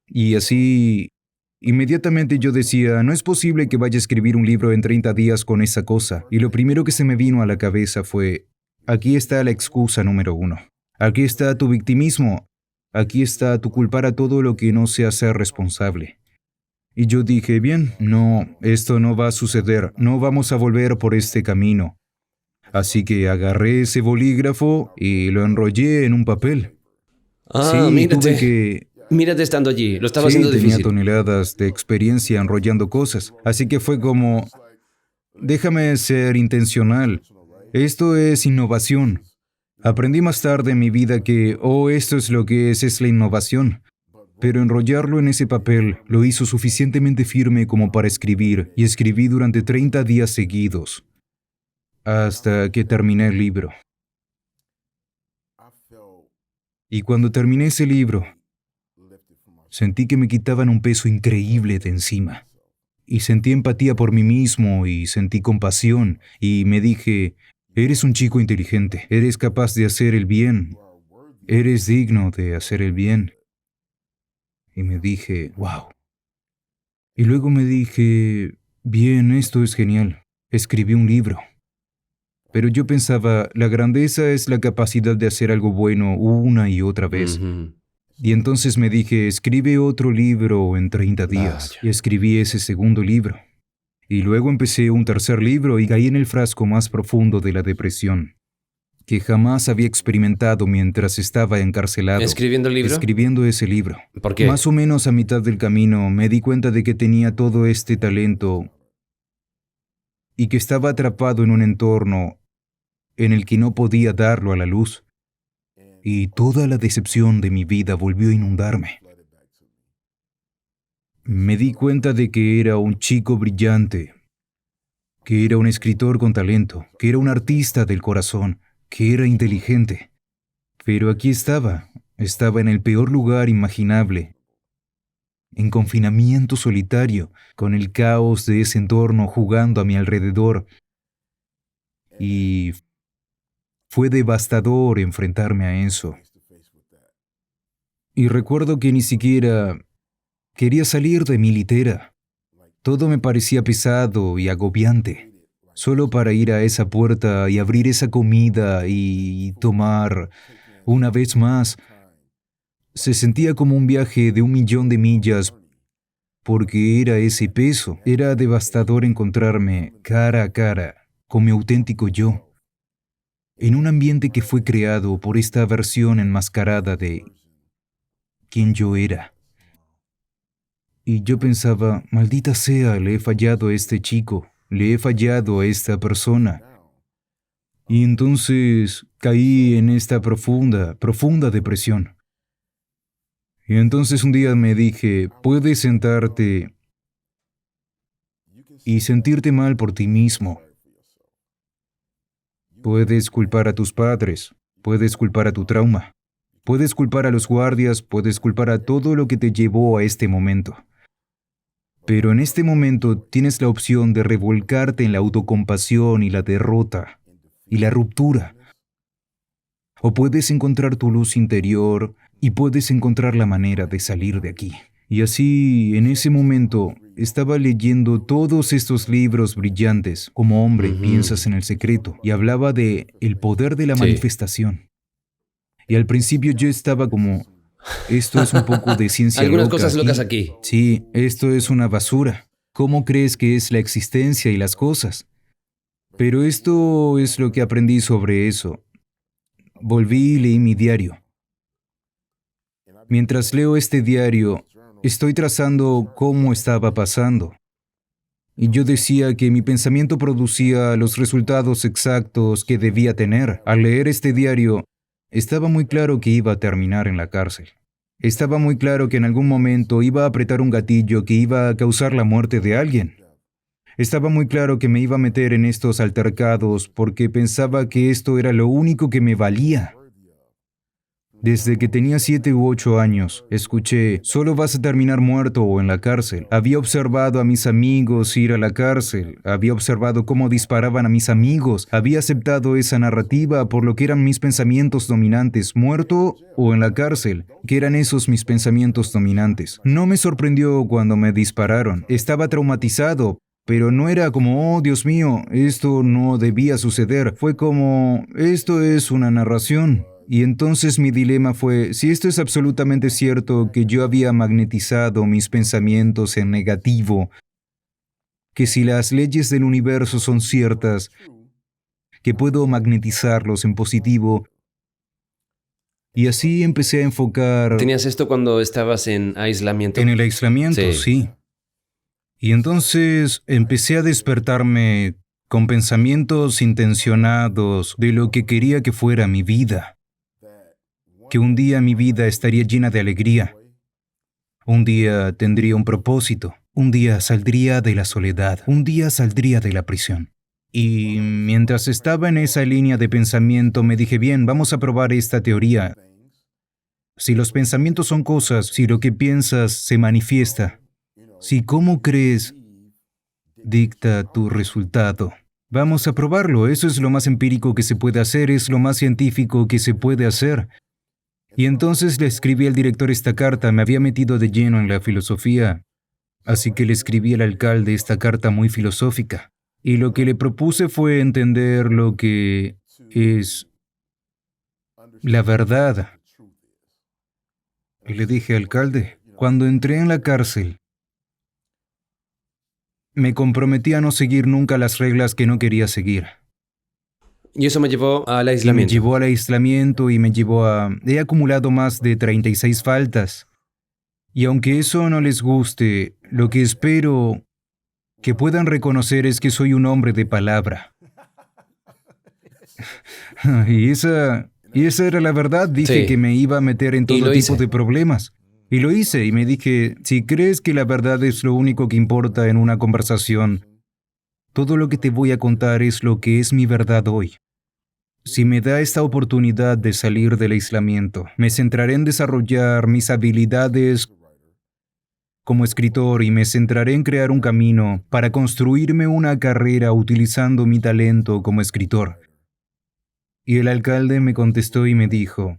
Y así, inmediatamente yo decía, no es posible que vaya a escribir un libro en 30 días con esa cosa. Y lo primero que se me vino a la cabeza fue, aquí está la excusa número 1. Aquí está tu victimismo. Aquí está tu culpar a todo lo que no sea ser responsable. Y yo dije, bien, no, esto no va a suceder. No vamos a volver por este camino. Así que agarré ese bolígrafo y lo enrollé en un papel. Ah, Sí, mírate. tuve que... Mírate estando allí. Lo estaba Sí, haciendo tenía difícil. toneladas de experiencia enrollando cosas. Así que fue como, déjame ser intencional. Esto es innovación. Aprendí más tarde en mi vida que, esto es lo que es la innovación. Pero enrollarlo en ese papel lo hizo suficientemente firme como para escribir, y escribí durante 30 días seguidos, hasta que terminé el libro. Y cuando terminé ese libro, sentí que me quitaban un peso increíble de encima. Y sentí empatía por mí mismo y sentí compasión. Y me dije, eres un chico inteligente, eres capaz de hacer el bien, eres digno de hacer el bien. Y me dije, wow. Y luego me dije, bien, esto es genial. Escribí un libro. Pero yo pensaba, la grandeza es la capacidad de hacer algo bueno una y otra vez. Ujú. Y entonces me dije, escribe otro libro en 30 días. Vaya. Y escribí ese segundo libro. Y luego empecé un tercer libro y caí en el frasco más profundo de la depresión, que jamás había experimentado mientras estaba encarcelado. ¿Escribiendo el libro? Escribiendo ese libro. ¿Por qué? Más o menos a mitad del camino me di cuenta de que tenía todo este talento y que estaba atrapado en un entorno en el que no podía darlo a la luz. Y toda la decepción de mi vida volvió a inundarme. Me di cuenta de que era un chico brillante, que era un escritor con talento, que era un artista del corazón, que era inteligente. Pero aquí estaba en el peor lugar imaginable, en confinamiento solitario, con el caos de ese entorno jugando a mi alrededor. Y fue devastador enfrentarme a eso. Y recuerdo que ni siquiera quería salir de mi litera. Todo me parecía pesado y agobiante. Solo para ir a esa puerta y abrir esa comida y tomar una vez más. Se sentía como un viaje de 1.000.000 de millas porque era ese peso. Era devastador encontrarme cara a cara con mi auténtico yo, en un ambiente que fue creado por esta versión enmascarada de quien yo era. Y yo pensaba, maldita sea, le he fallado a este chico, le he fallado a esta persona. Y entonces caí en esta profunda depresión. Y entonces un día me dije, puedes sentarte y sentirte mal por ti mismo. Puedes culpar a tus padres, puedes culpar a tu trauma, puedes culpar a los guardias, puedes culpar a todo lo que te llevó a este momento. Pero en este momento tienes la opción de revolcarte en la autocompasión y la derrota y la ruptura. O puedes encontrar tu luz interior y puedes encontrar la manera de salir de aquí. Y así, en ese momento, estaba leyendo todos estos libros brillantes. Como hombre, piensas en el secreto. Y hablaba de el poder de la manifestación. Y al principio yo estaba como, Esto es un poco de ciencia Algunas loca cosas aquí. locas aquí. Sí, esto es una basura. ¿Cómo crees que es la existencia y las cosas? Pero esto es lo que aprendí sobre eso. Volví y leí mi diario. Mientras leo este diario, estoy trazando cómo estaba pasando. Y yo decía que mi pensamiento producía los resultados exactos que debía tener. Al leer este diario, estaba muy claro que iba a terminar en la cárcel. Estaba muy claro que en algún momento iba a apretar un gatillo que iba a causar la muerte de alguien. Estaba muy claro que me iba a meter en estos altercados porque pensaba que esto era lo único que me valía. Desde que tenía 7 u 8 años, escuché, solo vas a terminar muerto o en la cárcel. Había observado a mis amigos ir a la cárcel, había observado cómo disparaban a mis amigos, había aceptado esa narrativa por lo que eran mis pensamientos dominantes, muerto o en la cárcel, que eran esos mis pensamientos dominantes. No me sorprendió cuando me dispararon, estaba traumatizado, pero no era como, oh Dios mío, esto no debía suceder, fue como, esto es una narración. Y entonces mi dilema fue, si esto es absolutamente cierto, que yo había magnetizado mis pensamientos en negativo, que si las leyes del universo son ciertas, que puedo magnetizarlos en positivo, y así empecé a enfocar ¿Tenías esto cuando estabas en aislamiento? en el aislamiento, sí. Y entonces empecé a despertarme con pensamientos intencionados de lo que quería que fuera mi vida. Que un día mi vida estaría llena de alegría. Un día tendría un propósito. Un día saldría de la soledad. Un día saldría de la prisión. Y mientras estaba en esa línea de pensamiento, me dije, bien, vamos a probar esta teoría. Si los pensamientos son cosas, si lo que piensas se manifiesta, si cómo crees dicta tu resultado. Vamos a probarlo, eso es lo más empírico que se puede hacer, es lo más científico que se puede hacer. Y entonces le escribí al director esta carta, me había metido de lleno en la filosofía, así que le escribí al alcalde esta carta muy filosófica. Y lo que le propuse fue entender lo que es la verdad. Y le dije, alcalde, cuando entré en la cárcel, me comprometí a no seguir nunca las reglas que no quería seguir. Y eso me llevó al Y me aislamiento. llevó al aislamiento y me llevó a... He acumulado más de 36 faltas. Y aunque eso no les guste, lo que espero que puedan reconocer es que soy un hombre de palabra. Y esa era la verdad. Dije Sí. que me iba a meter en Y todo lo tipo hice. de problemas. Y lo hice y me dije, si crees que la verdad es lo único que importa en una conversación, todo lo que te voy a contar es lo que es mi verdad hoy. Si me da esta oportunidad de salir del aislamiento, me centraré en desarrollar mis habilidades como escritor y me centraré en crear un camino para construirme una carrera utilizando mi talento como escritor. Y el alcalde me contestó y me dijo,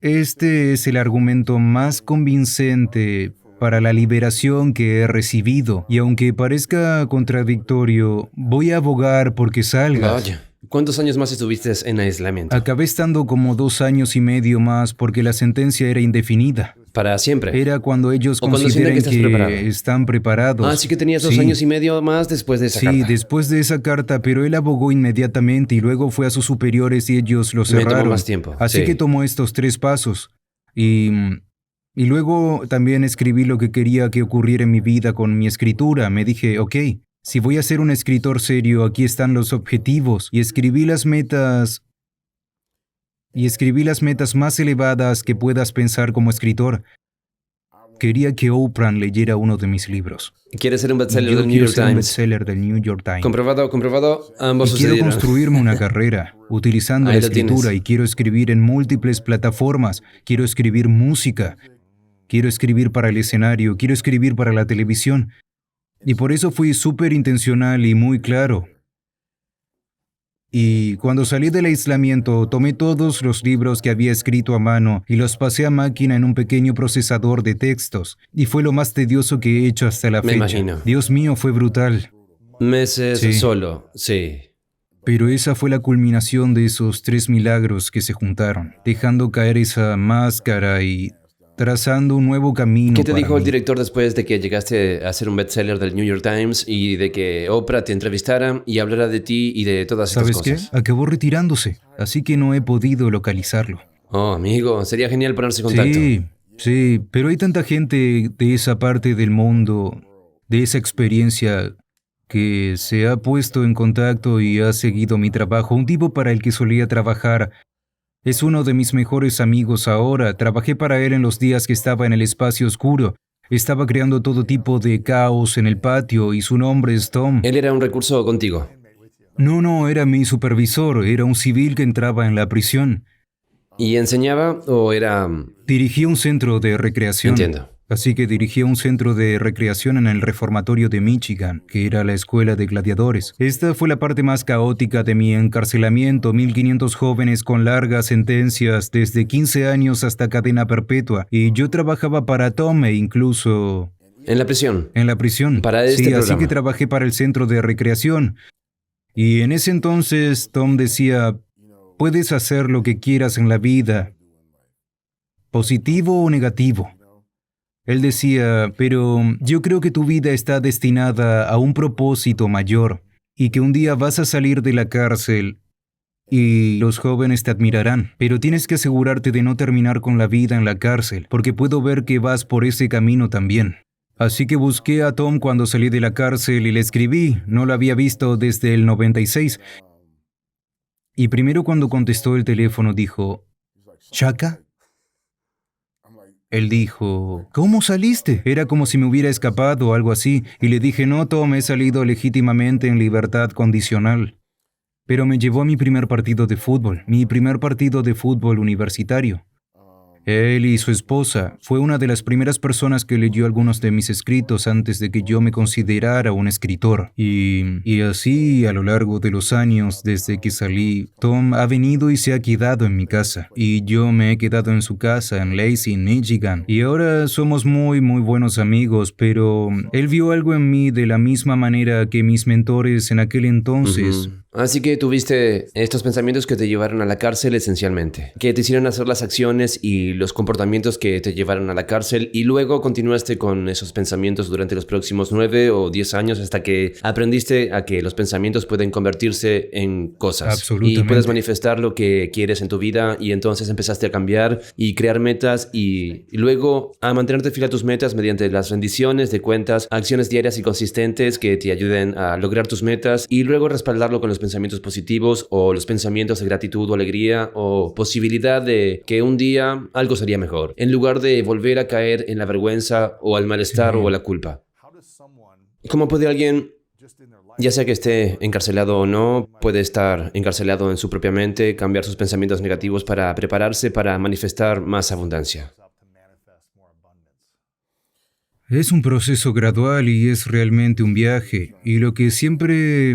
este es el argumento más convincente para la liberación que he recibido, y aunque parezca contradictorio, voy a abogar porque salgas. Vaya. ¿Cuántos años más estuviste en aislamiento? Acabé estando como 2 años y medio más porque la sentencia era indefinida. Para siempre. Era cuando ellos O cuando sienten consideren que estás que preparado. están preparados. Ah, sí que tenías 2 Sí. años y medio más después de esa Sí, carta. después de esa carta, pero él abogó inmediatamente y luego fue a sus superiores y ellos lo Me tomó cerraron. más tiempo, Así sí. que tomó estos 3 pasos. Y luego también escribí lo que quería que ocurriera en mi vida con mi escritura. Me dije, ok, si voy a ser un escritor serio, aquí están los objetivos. Y escribí las metas más elevadas que puedas pensar como escritor. Quería que Oprah leyera uno de mis libros. ¿Quieres ser un Y bestseller yo del New quiero York ser un Times? bestseller del New York Times. Comprobado, ambos Y quiero sucedieron. construirme una carrera utilizando Ahí la lo escritura tienes. y quiero escribir en múltiples plataformas. Quiero escribir música. Quiero escribir para el escenario. Quiero escribir para la televisión. Y por eso fui súper intencional y muy claro. Y cuando salí del aislamiento, tomé todos los libros que había escrito a mano y los pasé a máquina en un pequeño procesador de textos. Y fue lo más tedioso que he hecho hasta la Me fecha. imagino. Dios mío, fue brutal. Meses Sí. solo, sí. Pero esa fue la culminación de esos 3 milagros que se juntaron, dejando caer esa máscara y trazando un nuevo camino. ¿Qué te para dijo el mí. director después de que llegaste a ser un bestseller del New York Times y de que Oprah te entrevistara y hablara de ti y de todas estas ¿Sabes qué? cosas? Acabó retirándose, así que no he podido localizarlo. Oh, amigo, sería genial ponerse en contacto. Sí, sí, pero hay tanta gente de esa parte del mundo, de esa experiencia, que se ha puesto en contacto y ha seguido mi trabajo. Un tipo para el que solía trabajar es uno de mis mejores amigos ahora. Trabajé para él en los días que estaba en el espacio oscuro. Estaba creando todo tipo de caos en el patio y su nombre es Tom. Él era un recurso contigo. No, era mi supervisor, era un civil que entraba en la prisión. ¿Y enseñaba o era...? Dirigía un centro de recreación. Entiendo. Así que dirigía un centro de recreación en el reformatorio de Michigan, que era la escuela de gladiadores. Esta fue la parte más caótica de mi encarcelamiento. 1500 jóvenes con largas sentencias, desde 15 años hasta cadena perpetua. Y yo trabajaba para Tom e incluso En la prisión. en la prisión. Para este sí, así programa. que trabajé para el centro de recreación. Y en ese entonces Tom decía, puedes hacer lo que quieras en la vida, positivo o negativo. Él decía, pero yo creo que tu vida está destinada a un propósito mayor y que un día vas a salir de la cárcel y los jóvenes te admirarán, pero tienes que asegurarte de no terminar con la vida en la cárcel, porque puedo ver que vas por ese camino también. Así que busqué a Tom cuando salí de la cárcel y le escribí, no lo había visto desde el 96. Y primero cuando contestó el teléfono dijo, ¿Chaka? Él dijo, ¿cómo saliste? Era como si me hubiera escapado o algo así. Y le dije, no, Tom, he salido legítimamente en libertad condicional. Pero me llevó a mi primer partido de fútbol universitario. Él y su esposa fue una de las primeras personas que leyó algunos de mis escritos antes de que yo me considerara un escritor. Y así, a lo largo de los años, desde que salí, Tom ha venido y se ha quedado en mi casa. Y yo me he quedado en su casa, en Lacey, Michigan. Y ahora somos muy buenos amigos, pero él vio algo en mí de la misma manera que mis mentores en aquel entonces. Ujú. Así que tuviste estos pensamientos que te llevaron a la cárcel esencialmente, que te hicieron hacer las acciones y los comportamientos que te llevaron a la cárcel y luego continuaste con esos pensamientos durante los próximos 9 o 10 años hasta que aprendiste a que los pensamientos pueden convertirse en cosas. Absolutamente. Y puedes manifestar lo que quieres en tu vida y entonces empezaste a cambiar y crear metas y luego a mantenerte fiel a tus metas mediante las rendiciones de cuentas, acciones diarias y consistentes que te ayuden a lograr tus metas y luego respaldarlo con los pensamientos positivos o los pensamientos de gratitud o alegría o posibilidad de que un día algo sería mejor, en lugar de volver a caer en la vergüenza o al malestar o a la culpa. ¿Cómo puede alguien, ya sea que esté encarcelado o no, puede estar encarcelado en su propia mente, cambiar sus pensamientos negativos para prepararse para manifestar más abundancia? Es un proceso gradual y es realmente un viaje. Y lo que siempre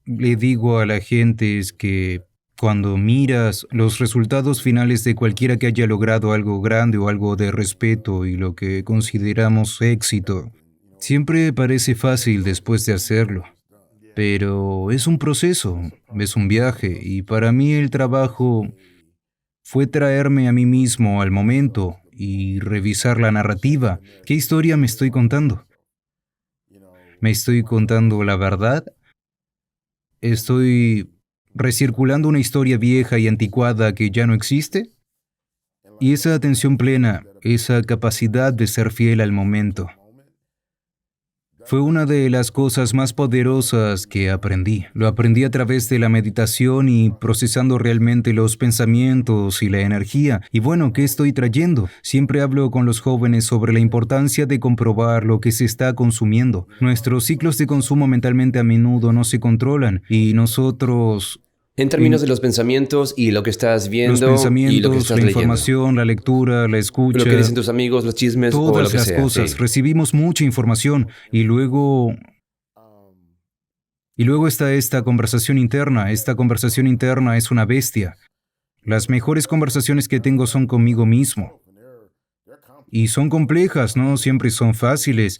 le digo a la gente es que cuando miras los resultados finales de cualquiera que haya logrado algo grande o algo de respeto y lo que consideramos éxito, siempre parece fácil después de hacerlo. Pero es un proceso, es un viaje y para mí el trabajo fue traerme a mí mismo al momento y revisar la narrativa. ¿Qué historia me estoy contando? ¿Me estoy contando la verdad? ¿Estoy recirculando una historia vieja y anticuada que ya no existe? Y esa atención plena, esa capacidad de ser fiel al momento, fue una de las cosas más poderosas que aprendí. Lo aprendí a través de la meditación y procesando realmente los pensamientos y la energía. Y bueno, ¿qué estoy trayendo? Siempre hablo con los jóvenes sobre la importancia de comprobar lo que se está consumiendo. Nuestros ciclos de consumo mentalmente a menudo no se controlan y nosotros... En términos de los pensamientos y lo que estás Los viendo y lo que pensamientos, estás la leyendo. información, la lectura, la escucha... Lo que dicen tus amigos, los chismes o lo Todas que las sea. cosas, Sí. recibimos mucha información y luego está esta conversación interna. Esta conversación interna es una bestia. Las mejores conversaciones que tengo son conmigo mismo. Y son complejas, no siempre son fáciles.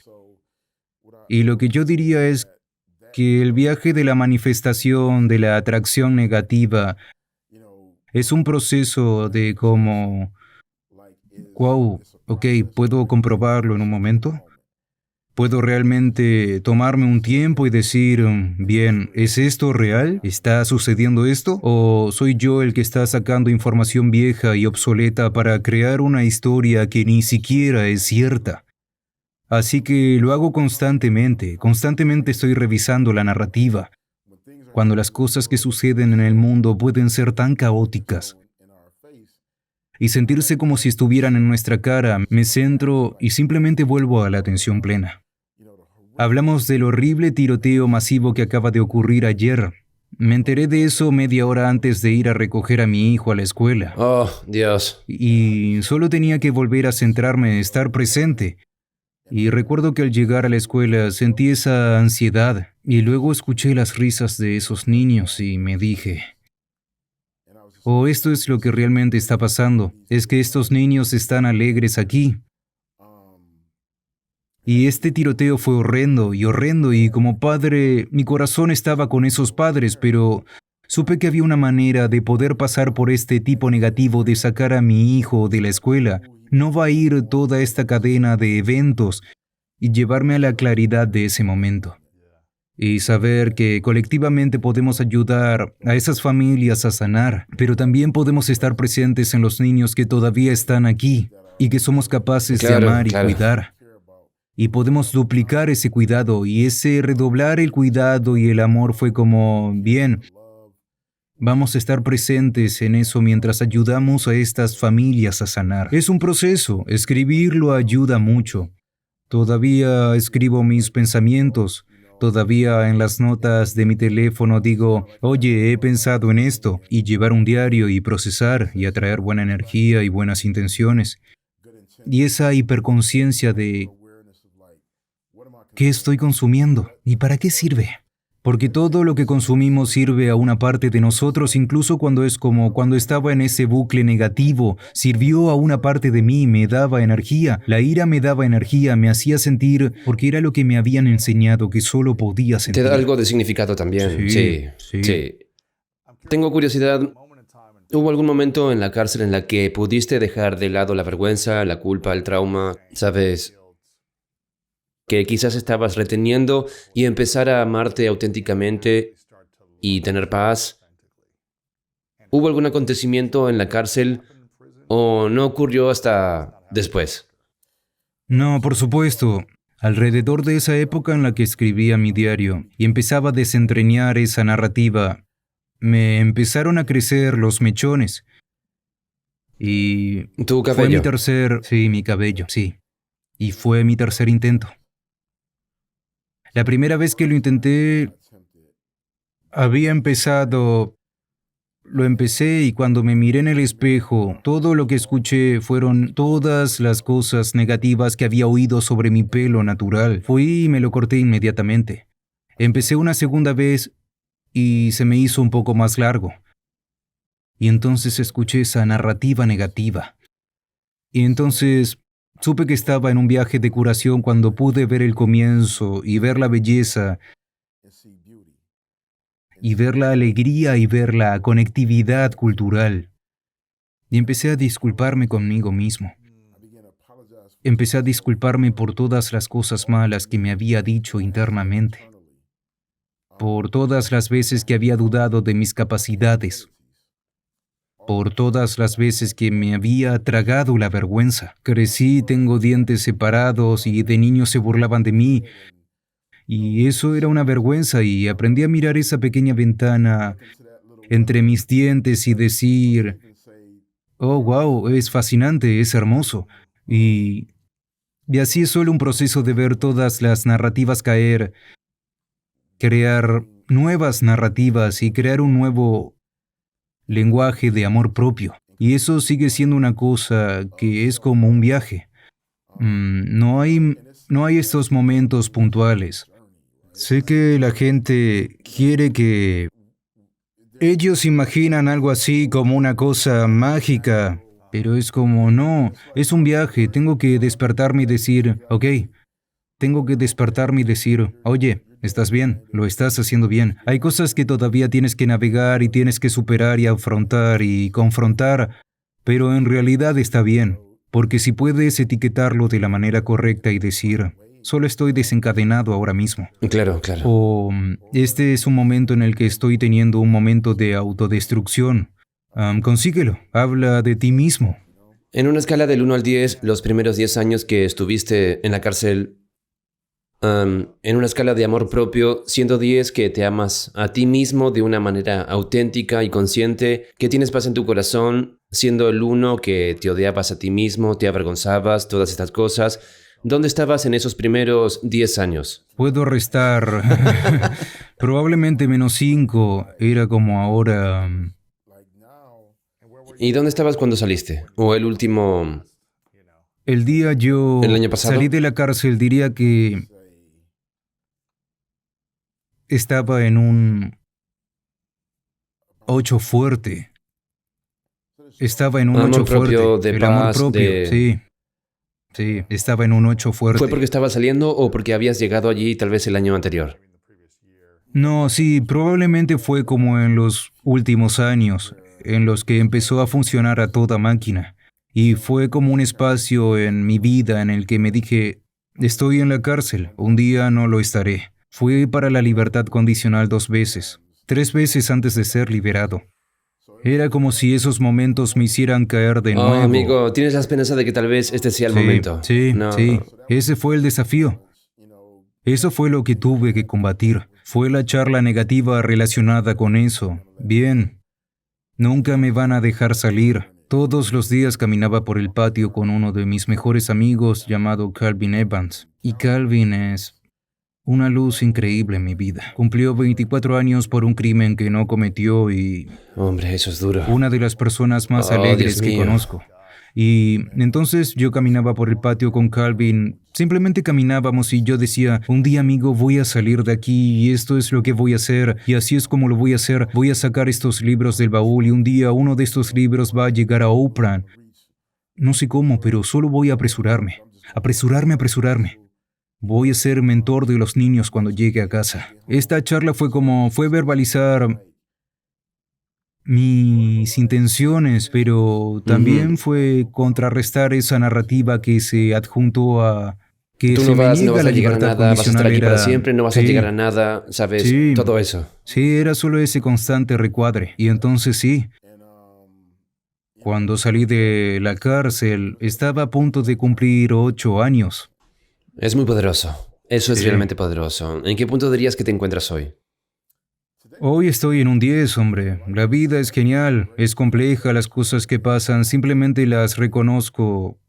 Y lo que yo diría es que el viaje de la manifestación, de la atracción negativa, es un proceso de como Wow, ok, ¿puedo comprobarlo en un momento? ¿Puedo realmente tomarme un tiempo y decir, bien, ¿es esto real? ¿Está sucediendo esto? ¿O soy yo el que está sacando información vieja y obsoleta para crear una historia que ni siquiera es cierta? Así que lo hago constantemente estoy revisando la narrativa. Cuando las cosas que suceden en el mundo pueden ser tan caóticas y sentirse como si estuvieran en nuestra cara, me centro y simplemente vuelvo a la atención plena. Hablamos del horrible tiroteo masivo que acaba de ocurrir ayer. Me enteré de eso media hora antes de ir a recoger a mi hijo a la escuela. Oh, Dios. Y solo tenía que volver a centrarme, estar presente. Y recuerdo que al llegar a la escuela sentí esa ansiedad y luego escuché las risas de esos niños y me dije, oh, esto es lo que realmente está pasando, es que estos niños están alegres aquí. Y este tiroteo fue horrendo y como padre, mi corazón estaba con esos padres, pero supe que había una manera de poder pasar por este tipo negativo de sacar a mi hijo de la escuela. No va a ir toda esta cadena de eventos y llevarme a la claridad de ese momento. Y saber que colectivamente podemos ayudar a esas familias a sanar, pero también podemos estar presentes en los niños que todavía están aquí y que somos capaces de amar y cuidar. Y podemos duplicar ese cuidado y ese redoblar el cuidado y el amor fue como, bien, vamos a estar presentes en eso mientras ayudamos a estas familias a sanar. Es un proceso, escribirlo ayuda mucho. Todavía escribo mis pensamientos, todavía en las notas de mi teléfono digo, oye, he pensado en esto, y llevar un diario y procesar y atraer buena energía y buenas intenciones. Y esa hiperconciencia de ¿qué estoy consumiendo? ¿Y para qué sirve? Porque todo lo que consumimos sirve a una parte de nosotros, incluso cuando es como cuando estaba en ese bucle negativo, sirvió a una parte de mí, me daba energía, la ira me daba energía, me hacía sentir, porque era lo que me habían enseñado que solo podía sentir. Te da algo de significado también. Sí. Tengo curiosidad. ¿Hubo algún momento en la cárcel en la que pudiste dejar de lado la vergüenza, la culpa, el trauma, sabes, que quizás estabas reteniendo y empezar a amarte auténticamente y tener paz? ¿Hubo algún acontecimiento en la cárcel o no ocurrió hasta después? No, por supuesto. Alrededor de esa época en la que escribía mi diario y empezaba a desentrañar esa narrativa, me empezaron a crecer los mechones. Y ¿Tu fue cabello? mi cabello, sí. Y fue mi tercer intento. La primera vez que lo intenté, lo empecé y cuando me miré en el espejo, todo lo que escuché fueron todas las cosas negativas que había oído sobre mi pelo natural. Fui y me lo corté inmediatamente. Empecé una segunda vez y se me hizo un poco más largo. Y entonces escuché esa narrativa negativa. Y entonces supe que estaba en un viaje de curación cuando pude ver el comienzo y ver la belleza y ver la alegría y ver la conectividad cultural. Y empecé a disculparme conmigo mismo. Empecé a disculparme por todas las cosas malas que me había dicho internamente, por todas las veces que había dudado de mis capacidades, por todas las veces que me había tragado la vergüenza. Crecí, tengo dientes separados y de niño se burlaban de mí. Y eso era una vergüenza y aprendí a mirar esa pequeña ventana entre mis dientes y decir, oh, wow, es fascinante, es hermoso. Y así es solo un proceso de ver todas las narrativas caer, crear nuevas narrativas y crear un nuevo lenguaje de amor propio. Y eso sigue siendo una cosa que es como un viaje. No hay estos momentos puntuales. Sé que la gente quiere que ellos imaginan algo así como una cosa mágica, pero es como no, es un viaje. Tengo que despertarme y decir, ok, tengo que despertarme y decir, oye, estás bien, lo estás haciendo bien. Hay cosas que todavía tienes que navegar y tienes que superar y afrontar y confrontar, pero en realidad está bien. Porque si puedes etiquetarlo de la manera correcta y decir, solo estoy desencadenado ahora mismo. Claro, claro. O este es un momento en el que estoy teniendo un momento de autodestrucción. Consíguelo, habla de ti mismo. En una escala del 1 al 10, los primeros 10 años que estuviste en la cárcel, en una escala de amor propio, siendo 10 que te amas a ti mismo de una manera auténtica y consciente, que tienes paz en tu corazón, siendo el 1 que te odiabas a ti mismo, te avergonzabas, todas estas cosas. ¿Dónde estabas en esos primeros 10 años? Puedo restar probablemente -5, era como ahora. ¿Y dónde estabas cuando saliste? ¿O el último? El día yo ¿El año pasado? salí de la cárcel, diría que estaba en un 8 fuerte. Estaba en un Amor 8 propio, fuerte. de El amor paz, propio, de- sí. Sí, estaba en un 8 fuerte. ¿Fue porque estabas saliendo o porque habías llegado allí tal vez el año anterior? No, sí, probablemente fue como en los últimos años, en los que empezó a funcionar a toda máquina. Y fue como un espacio en mi vida en el que me dije, estoy en la cárcel, un día no lo estaré. Fui para la libertad condicional 2 veces, 3 veces antes de ser liberado. Era como si esos momentos me hicieran caer de Oh, nuevo. amigo, tienes la esperanza de que tal vez este sea el Sí, momento. sí, No. sí. Ese fue el desafío. Eso fue lo que tuve que combatir. Fue la charla negativa relacionada con eso. Bien, nunca me van a dejar salir. Todos los días caminaba por el patio con uno de mis mejores amigos llamado Calvin Evans. Y Calvin es una luz increíble en mi vida. Cumplió 24 años por un crimen que no cometió y Hombre, eso es duro. una de las personas más Oh, alegres Dios que mío. conozco. Y entonces yo caminaba por el patio con Calvin, simplemente caminábamos y yo decía, un día amigo voy a salir de aquí y esto es lo que voy a hacer y así es como lo voy a hacer, voy a sacar estos libros del baúl y un día uno de estos libros va a llegar a Oprah. No sé cómo, pero solo voy a apresurarme, apresurarme. Voy a ser mentor de los niños cuando llegue a casa. Esta charla fue verbalizar mis intenciones, pero también fue contrarrestar esa narrativa que se adjuntó a que Tú se no me vas a niega la llegar a libertad nada, vas a estar condicional. aquí para Era, siempre, no vas a sí, llegar a nada, ¿sabes? Sí. Todo eso. sí, era solo ese constante recuadre. Y entonces sí, cuando salí de la cárcel, estaba a punto de cumplir 8 años. Es muy poderoso. Eso es Sí. realmente poderoso. ¿En qué punto dirías que te encuentras hoy? Hoy estoy en un 10, hombre. La vida es genial, es compleja, las cosas que pasan simplemente las reconozco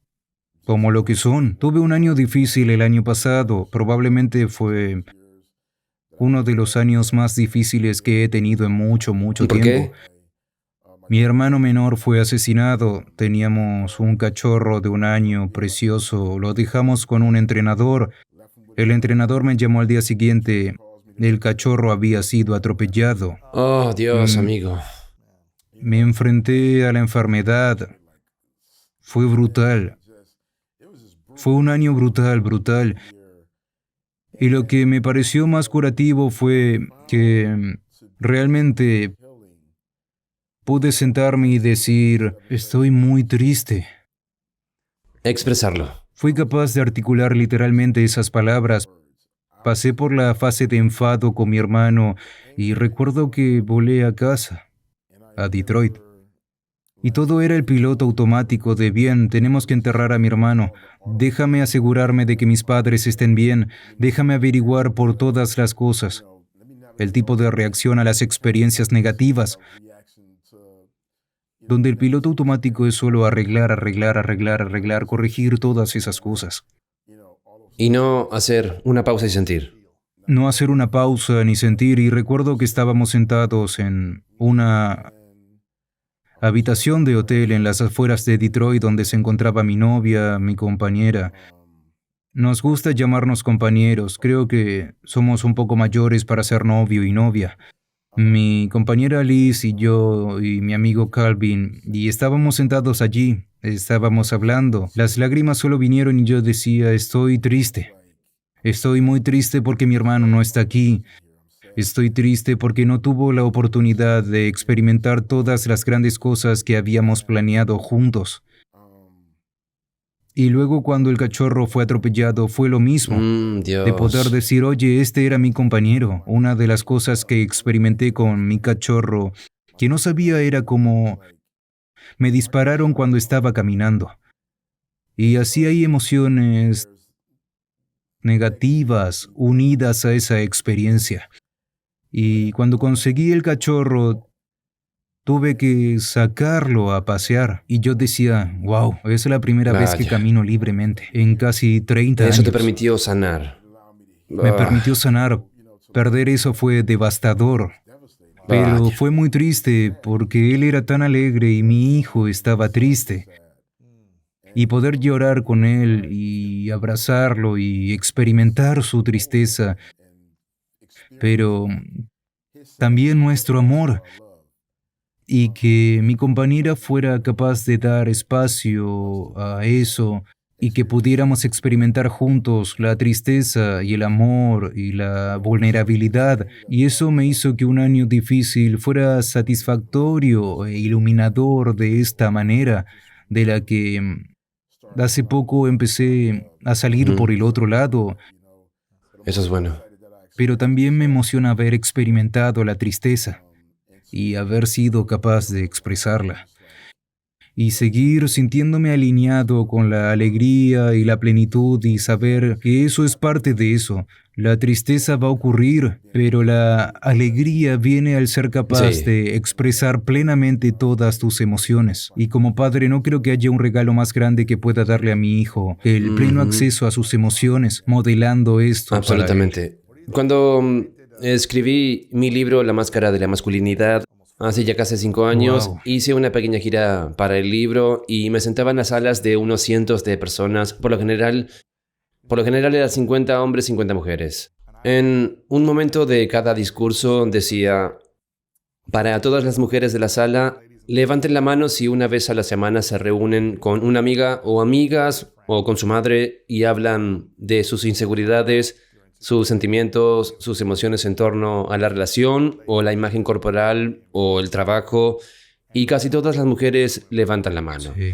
como lo que son. Tuve un año difícil el año pasado, probablemente fue uno de los años más difíciles que he tenido en mucho ¿Por tiempo. qué? Mi hermano menor fue asesinado, teníamos un cachorro de 1 año precioso, lo dejamos con un entrenador. El entrenador me llamó al día siguiente, el cachorro había sido atropellado. Oh, Dios, amigo. Me enfrenté a la enfermedad. Fue brutal. Fue un año brutal. Y lo que me pareció más curativo fue que realmente pude sentarme y decir, estoy muy triste. Expresarlo. Fui capaz de articular literalmente esas palabras. Pasé por la fase de enfado con mi hermano y recuerdo que volé a casa, a Detroit. Y todo era el piloto automático de bien, tenemos que enterrar a mi hermano. Déjame asegurarme de que mis padres estén bien. Déjame averiguar por todas las cosas. El tipo de reacción a las experiencias negativas, donde el piloto automático es solo arreglar, corregir todas esas cosas. Y no hacer una pausa y sentir. No hacer una pausa ni sentir, y recuerdo que estábamos sentados en una habitación de hotel en las afueras de Detroit donde se encontraba mi novia, mi compañera. Nos gusta llamarnos compañeros, creo que somos un poco mayores para ser novio y novia. Mi compañera Liz y yo y mi amigo Calvin, y estábamos sentados allí, estábamos hablando. Las lágrimas solo vinieron y yo decía, estoy triste. Estoy muy triste porque mi hermano no está aquí. Estoy triste porque no tuvo la oportunidad de experimentar todas las grandes cosas que habíamos planeado juntos. Y luego cuando el cachorro fue atropellado fue lo mismo. Dios. De poder decir, oye, este era mi compañero. Una de las cosas que experimenté con mi cachorro, que no sabía, era como me dispararon cuando estaba caminando. Y así hay emociones negativas unidas a esa experiencia. Y cuando conseguí el cachorro, tuve que sacarlo a pasear. Y yo decía, wow, es la primera vez que Vaya. camino libremente en casi 30 Eso años. te permitió sanar. Me permitió sanar. Perder eso fue devastador. Pero Vaya. fue muy triste porque él era tan alegre y mi hijo estaba triste. Y poder llorar con él y abrazarlo y experimentar su tristeza, pero también nuestro amor. Y que mi compañera fuera capaz de dar espacio a eso y que pudiéramos experimentar juntos la tristeza y el amor y la vulnerabilidad. Y eso me hizo que un año difícil fuera satisfactorio e iluminador de esta manera, de la que hace poco empecé a salir por el otro lado, Eso es bueno. pero también me emociona haber experimentado la tristeza y haber sido capaz de expresarla. Y seguir sintiéndome alineado con la alegría y la plenitud y saber que eso es parte de eso. La tristeza va a ocurrir, pero la alegría viene al ser capaz Sí. de expresar plenamente todas tus emociones. Y como padre no creo que haya un regalo más grande que pueda darle a mi hijo, el pleno acceso a sus emociones, modelando esto para él. Absolutamente. Cuando escribí mi libro La Máscara de la Masculinidad, hace ya casi 5 años, Wow. hice una pequeña gira para el libro y me sentaba en las salas de unos cientos de personas. Por lo general era 50 hombres, 50 mujeres. En un momento de cada discurso decía, para todas las mujeres de la sala, levanten la mano si una vez a la semana se reúnen con una amiga o amigas o con su madre y hablan de sus inseguridades, sus sentimientos, sus emociones en torno a la relación o la imagen corporal o el trabajo, y casi todas las mujeres levantan la mano. Sí.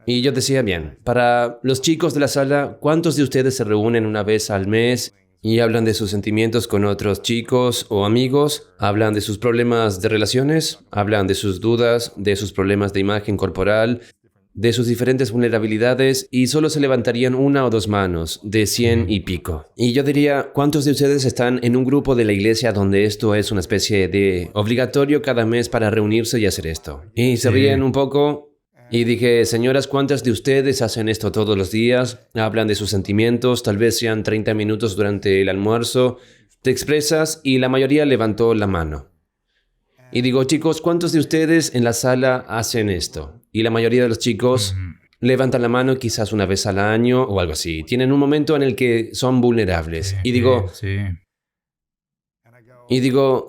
Y yo decía, bien, para los chicos de la sala, ¿cuántos de ustedes se reúnen una vez al mes y hablan de sus sentimientos con otros chicos o amigos? ¿Hablan de sus problemas de relaciones? ¿Hablan de sus dudas, de sus problemas de imagen corporal, de sus diferentes vulnerabilidades? Y solo se levantarían 1 o 2 manos, de 100 y pico. Y yo diría, ¿cuántos de ustedes están en un grupo de la iglesia donde esto es una especie de obligatorio cada mes para reunirse y hacer esto? Y se Sí. ríen un poco. Y dije, señoras, ¿cuántas de ustedes hacen esto todos los días? Hablan de sus sentimientos, tal vez sean 30 minutos durante el almuerzo. Te expresas y la mayoría levantó la mano. Y digo, chicos, ¿cuántos de ustedes en la sala hacen esto? Y la mayoría de los chicos levantan la mano quizás una vez al año o algo así. Tienen un momento en el que son vulnerables. Y digo, Sí.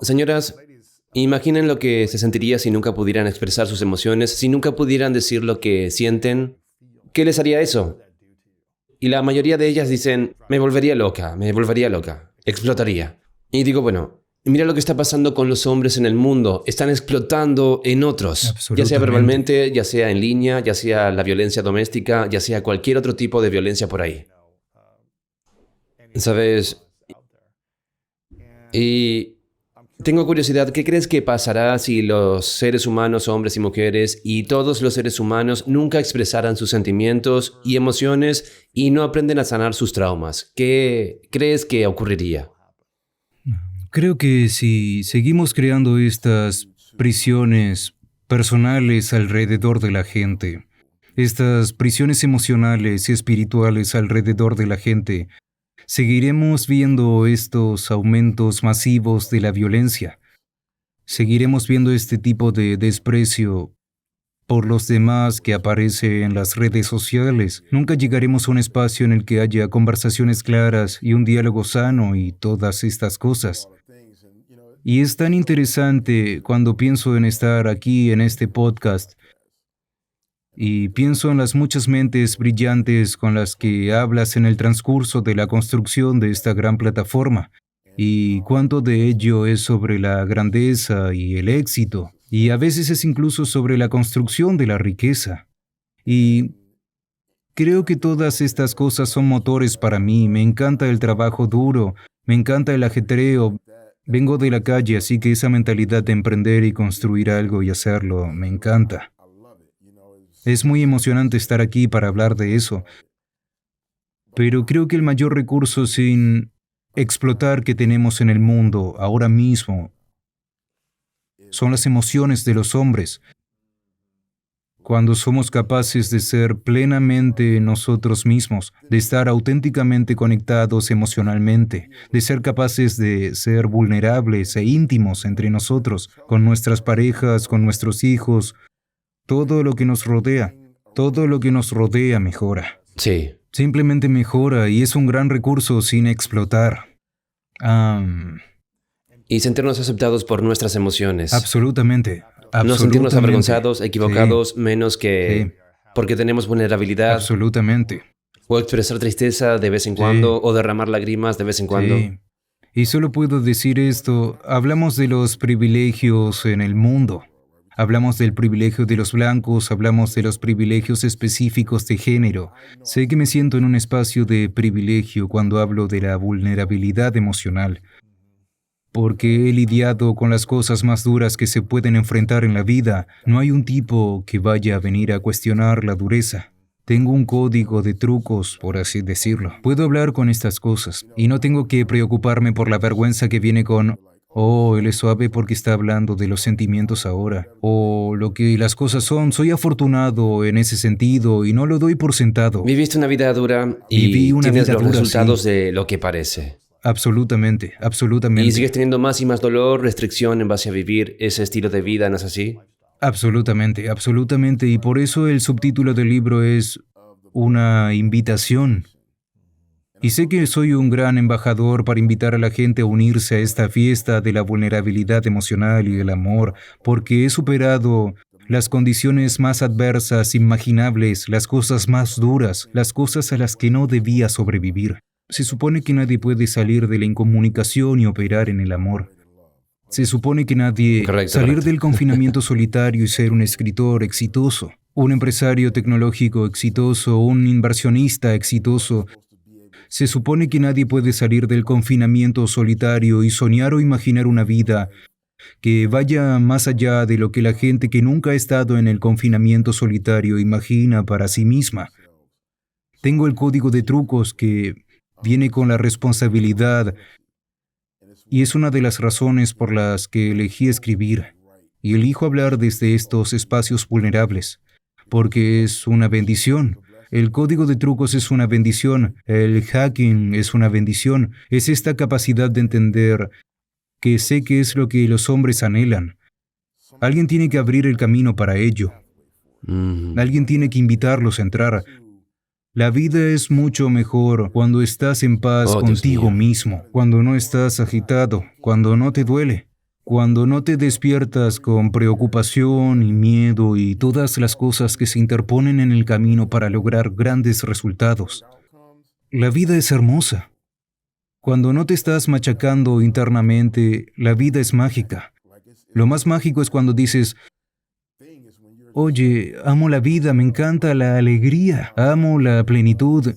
señoras, imaginen lo que se sentiría si nunca pudieran expresar sus emociones, si nunca pudieran decir lo que sienten. ¿Qué les haría eso? Y la mayoría de ellas dicen, me volvería loca, explotaría. Y digo, bueno, mira lo que está pasando con los hombres en el mundo. Están explotando en otros, ya sea Absolutamente. verbalmente, ya sea en línea, ya sea la violencia doméstica, ya sea cualquier otro tipo de violencia por ahí. ¿Sabes? Y tengo curiosidad, ¿qué crees que pasará si los seres humanos, hombres y mujeres, y todos los seres humanos nunca expresaran sus sentimientos y emociones y no aprenden a sanar sus traumas? ¿Qué crees que ocurriría? Creo que si seguimos creando estas prisiones personales alrededor de la gente, estas prisiones emocionales y espirituales alrededor de la gente, seguiremos viendo estos aumentos masivos de la violencia. Seguiremos viendo este tipo de desprecio por los demás que aparece en las redes sociales. Nunca llegaremos a un espacio en el que haya conversaciones claras y un diálogo sano y todas estas cosas. Y es tan interesante cuando pienso en estar aquí en este podcast y pienso en las muchas mentes brillantes con las que hablas en el transcurso de la construcción de esta gran plataforma, y cuánto de ello es sobre la grandeza y el éxito, y a veces es incluso sobre la construcción de la riqueza. Y Creo que todas estas cosas son motores para mí. Me encanta el trabajo duro, me encanta el ajetreo. Vengo de la calle, así que esa mentalidad de emprender y construir algo y hacerlo, me encanta. Es muy emocionante estar aquí para hablar de eso. Pero creo que el mayor recurso sin explotar que tenemos en el mundo ahora mismo son las emociones de los hombres. Cuando somos capaces de ser plenamente nosotros mismos, de estar auténticamente conectados emocionalmente, de ser capaces de ser vulnerables e íntimos entre nosotros, con nuestras parejas, con nuestros hijos, todo lo que nos rodea mejora. Sí. Simplemente mejora y es un gran recurso sin explotar. Y sentirnos aceptados por nuestras emociones. Absolutamente. No sentirnos Absolutamente. avergonzados, equivocados, menos que Sí. porque tenemos vulnerabilidad. Absolutamente. O expresar tristeza de vez en cuando, o derramar lágrimas de vez en cuando. Sí. Y solo puedo decir esto, hablamos de los privilegios en el mundo. Hablamos del privilegio de los blancos, hablamos de los privilegios específicos de género. Sé que me siento en un espacio de privilegio cuando hablo de la vulnerabilidad emocional, porque he lidiado con las cosas más duras que se pueden enfrentar en la vida. No hay un tipo que vaya a venir a cuestionar la dureza. Tengo un código de trucos, por así decirlo. Puedo hablar con estas cosas y no tengo que preocuparme por la vergüenza que viene con «Oh, él es suave porque está hablando de los sentimientos ahora», o lo que las cosas son. Soy afortunado en ese sentido y no lo doy por sentado. Viviste una vida dura y Viví una tienes vida los dura, resultados sí. de lo que parece. Absolutamente, absolutamente. Y sigues teniendo más y más dolor, restricción en base a vivir ese estilo de vida, ¿no es así? Absolutamente, absolutamente. Y por eso el subtítulo del libro es una invitación. Y sé que soy un gran embajador para invitar a la gente a unirse a esta fiesta de la vulnerabilidad emocional y el amor, porque he superado las condiciones más adversas, imaginables, las cosas más duras, las cosas a las que no debía sobrevivir. Se supone que nadie puede salir de la incomunicación y operar en el amor. Se supone que nadie salir del confinamiento solitario y ser un escritor exitoso, un empresario tecnológico exitoso, un inversionista exitoso. Se supone que nadie puede salir del confinamiento solitario y soñar o imaginar una vida que vaya más allá de lo que la gente que nunca ha estado en el confinamiento solitario imagina para sí misma. Tengo el código de trucos que viene con la responsabilidad y es una de las razones por las que elegí escribir y elijo hablar desde estos espacios vulnerables, porque es una bendición. El código de trucos es una bendición, el hacking es una bendición, es esta capacidad de entender que sé que es lo que los hombres anhelan. Alguien tiene que abrir el camino para ello. Alguien tiene que invitarlos a entrar. La vida es mucho mejor cuando estás en paz Oh, Dios contigo mío. mismo, cuando no estás agitado, cuando no te duele, cuando no te despiertas con preocupación y miedo y todas las cosas que se interponen en el camino para lograr grandes resultados. La vida es hermosa. Cuando no te estás machacando internamente, la vida es mágica. Lo más mágico es cuando dices: oye, amo la vida, me encanta la alegría, amo la plenitud.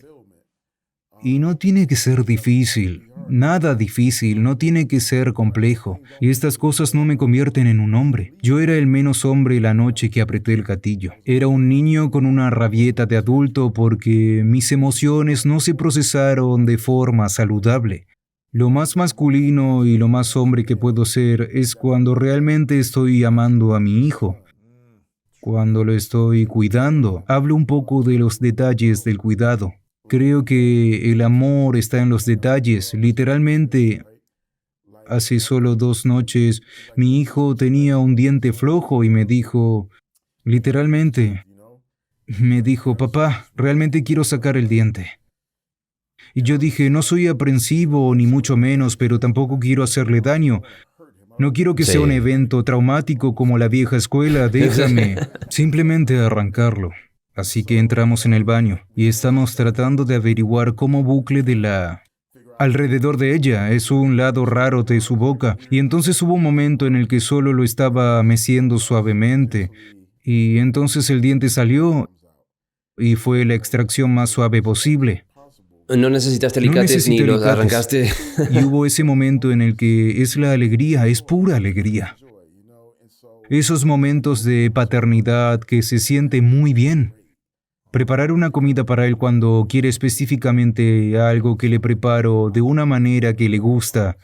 Y no tiene que ser difícil, nada difícil, no tiene que ser complejo. Y estas cosas no me convierten en un hombre. Yo era el menos hombre la noche que apreté el gatillo. Era un niño con una rabieta de adulto porque mis emociones no se procesaron de forma saludable. Lo más masculino y lo más hombre que puedo ser es cuando realmente estoy amando a mi hijo. Cuando lo estoy cuidando. Hablo un poco de los detalles del cuidado. Creo que el amor está en los detalles. Literalmente, hace solo 2 noches, mi hijo tenía un diente flojo y me dijo, literalmente, me dijo: papá, realmente quiero sacar el diente. Y yo dije: no soy aprensivo ni mucho menos, pero tampoco quiero hacerle daño. No quiero que sea un evento traumático como la vieja escuela, déjame simplemente arrancarlo. Así que entramos en el baño y estamos tratando de averiguar cómo bucle de la... alrededor de ella, es un lado raro de su boca. Y entonces hubo un momento en el que solo lo estaba meciendo suavemente. Y entonces el diente salió y fue la extracción más suave posible. No necesitaste No alicates ni necesité los alicates. arrancaste. Y hubo ese momento en el que es la alegría, es pura alegría. Esos momentos de paternidad que se siente muy bien. Preparar una comida para él cuando quiere específicamente algo que le preparo de una manera que le gusta.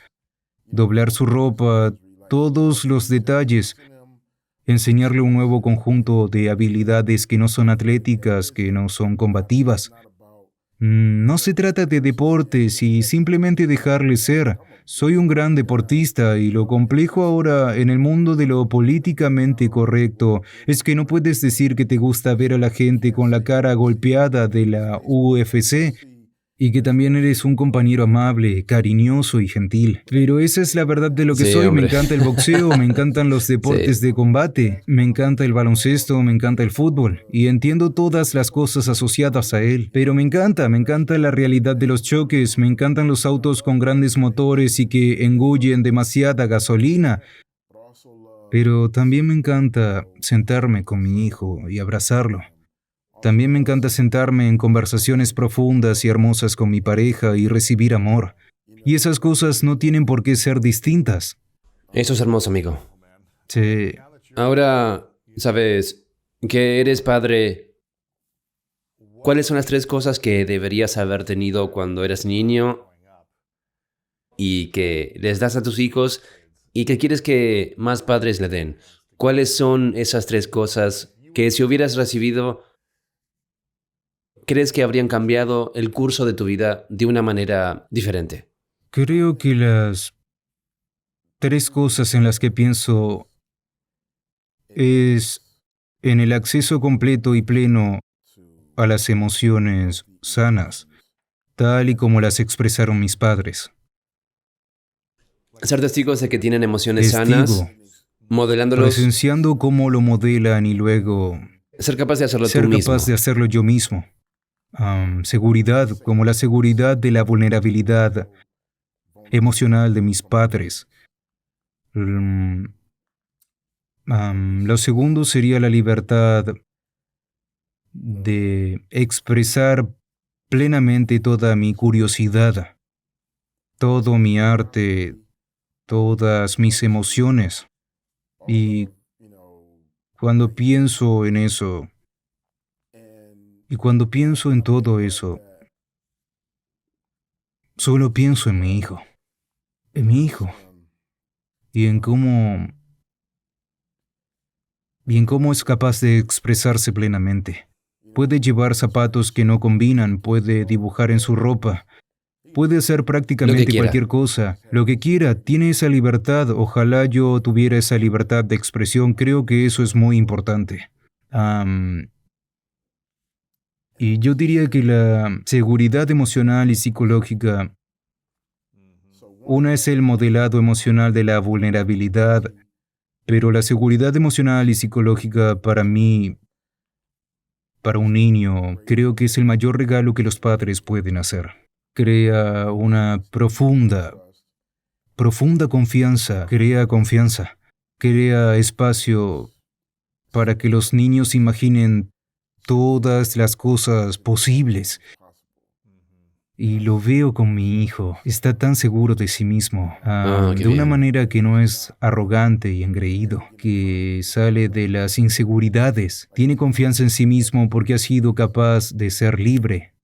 Doblar su ropa, todos los detalles. Enseñarle un nuevo conjunto de habilidades que no son atléticas, que no son combativas. No se trata de deportes y simplemente dejarle ser. Soy un gran deportista y lo complejo ahora en el mundo de lo políticamente correcto es que no puedes decir que te gusta ver a la gente con la cara golpeada de la UFC y que también eres un compañero amable, cariñoso y gentil. Pero esa es la verdad de lo que Sí, soy. hombre. Me encanta el boxeo, me encantan los deportes de combate, me encanta el baloncesto, me encanta el fútbol y entiendo todas las cosas asociadas a él. Pero me encanta la realidad de los choques, me encantan los autos con grandes motores y que engullen demasiada gasolina. Pero también me encanta sentarme con mi hijo y abrazarlo. También me encanta sentarme en conversaciones profundas y hermosas con mi pareja y recibir amor. Y esas cosas no tienen por qué ser distintas. Eso es hermoso, amigo. Sí. Ahora, sabes que eres padre. ¿Cuáles son las 3 cosas que deberías haber tenido cuando eras niño y que les das a tus hijos y que quieres que más padres le den? ¿Cuáles son esas 3 cosas que si hubieras recibido, crees que habrían cambiado el curso de tu vida de una manera diferente? Creo que las 3 cosas en las que pienso es en el acceso completo y pleno a las emociones sanas, tal y como las expresaron mis padres. Ser testigos de que tienen emociones sanas, Testigo, modelándolos, presenciando cómo lo modelan y luego ser capaz de hacerlo ser tú mismo. capaz de hacerlo yo mismo. Seguridad, como la seguridad de la vulnerabilidad emocional de mis padres. Lo segundo sería la libertad de expresar plenamente toda mi curiosidad, todo mi arte, todas mis emociones. Y cuando pienso en eso, y cuando pienso en todo eso, solo pienso en mi hijo, y en cómo es capaz de expresarse plenamente. Puede llevar zapatos que no combinan, puede dibujar en su ropa, puede hacer prácticamente quiera. cualquier cosa, lo que quiera, tiene esa libertad. Ojalá yo tuviera esa libertad de expresión, creo que eso es muy importante. Y yo diría que la seguridad emocional y psicológica, una es el modelado emocional de la vulnerabilidad, pero la seguridad emocional y psicológica para mí, para un niño, creo que es el mayor regalo que los padres pueden hacer. Crea una profunda confianza, crea espacio para que los niños imaginen todas las cosas posibles. Y lo veo con mi hijo. Está tan seguro de sí mismo, Qué de una bien. manera que no es arrogante y engreído, que sale de las inseguridades. Tiene confianza en sí mismo porque ha sido capaz de ser libre.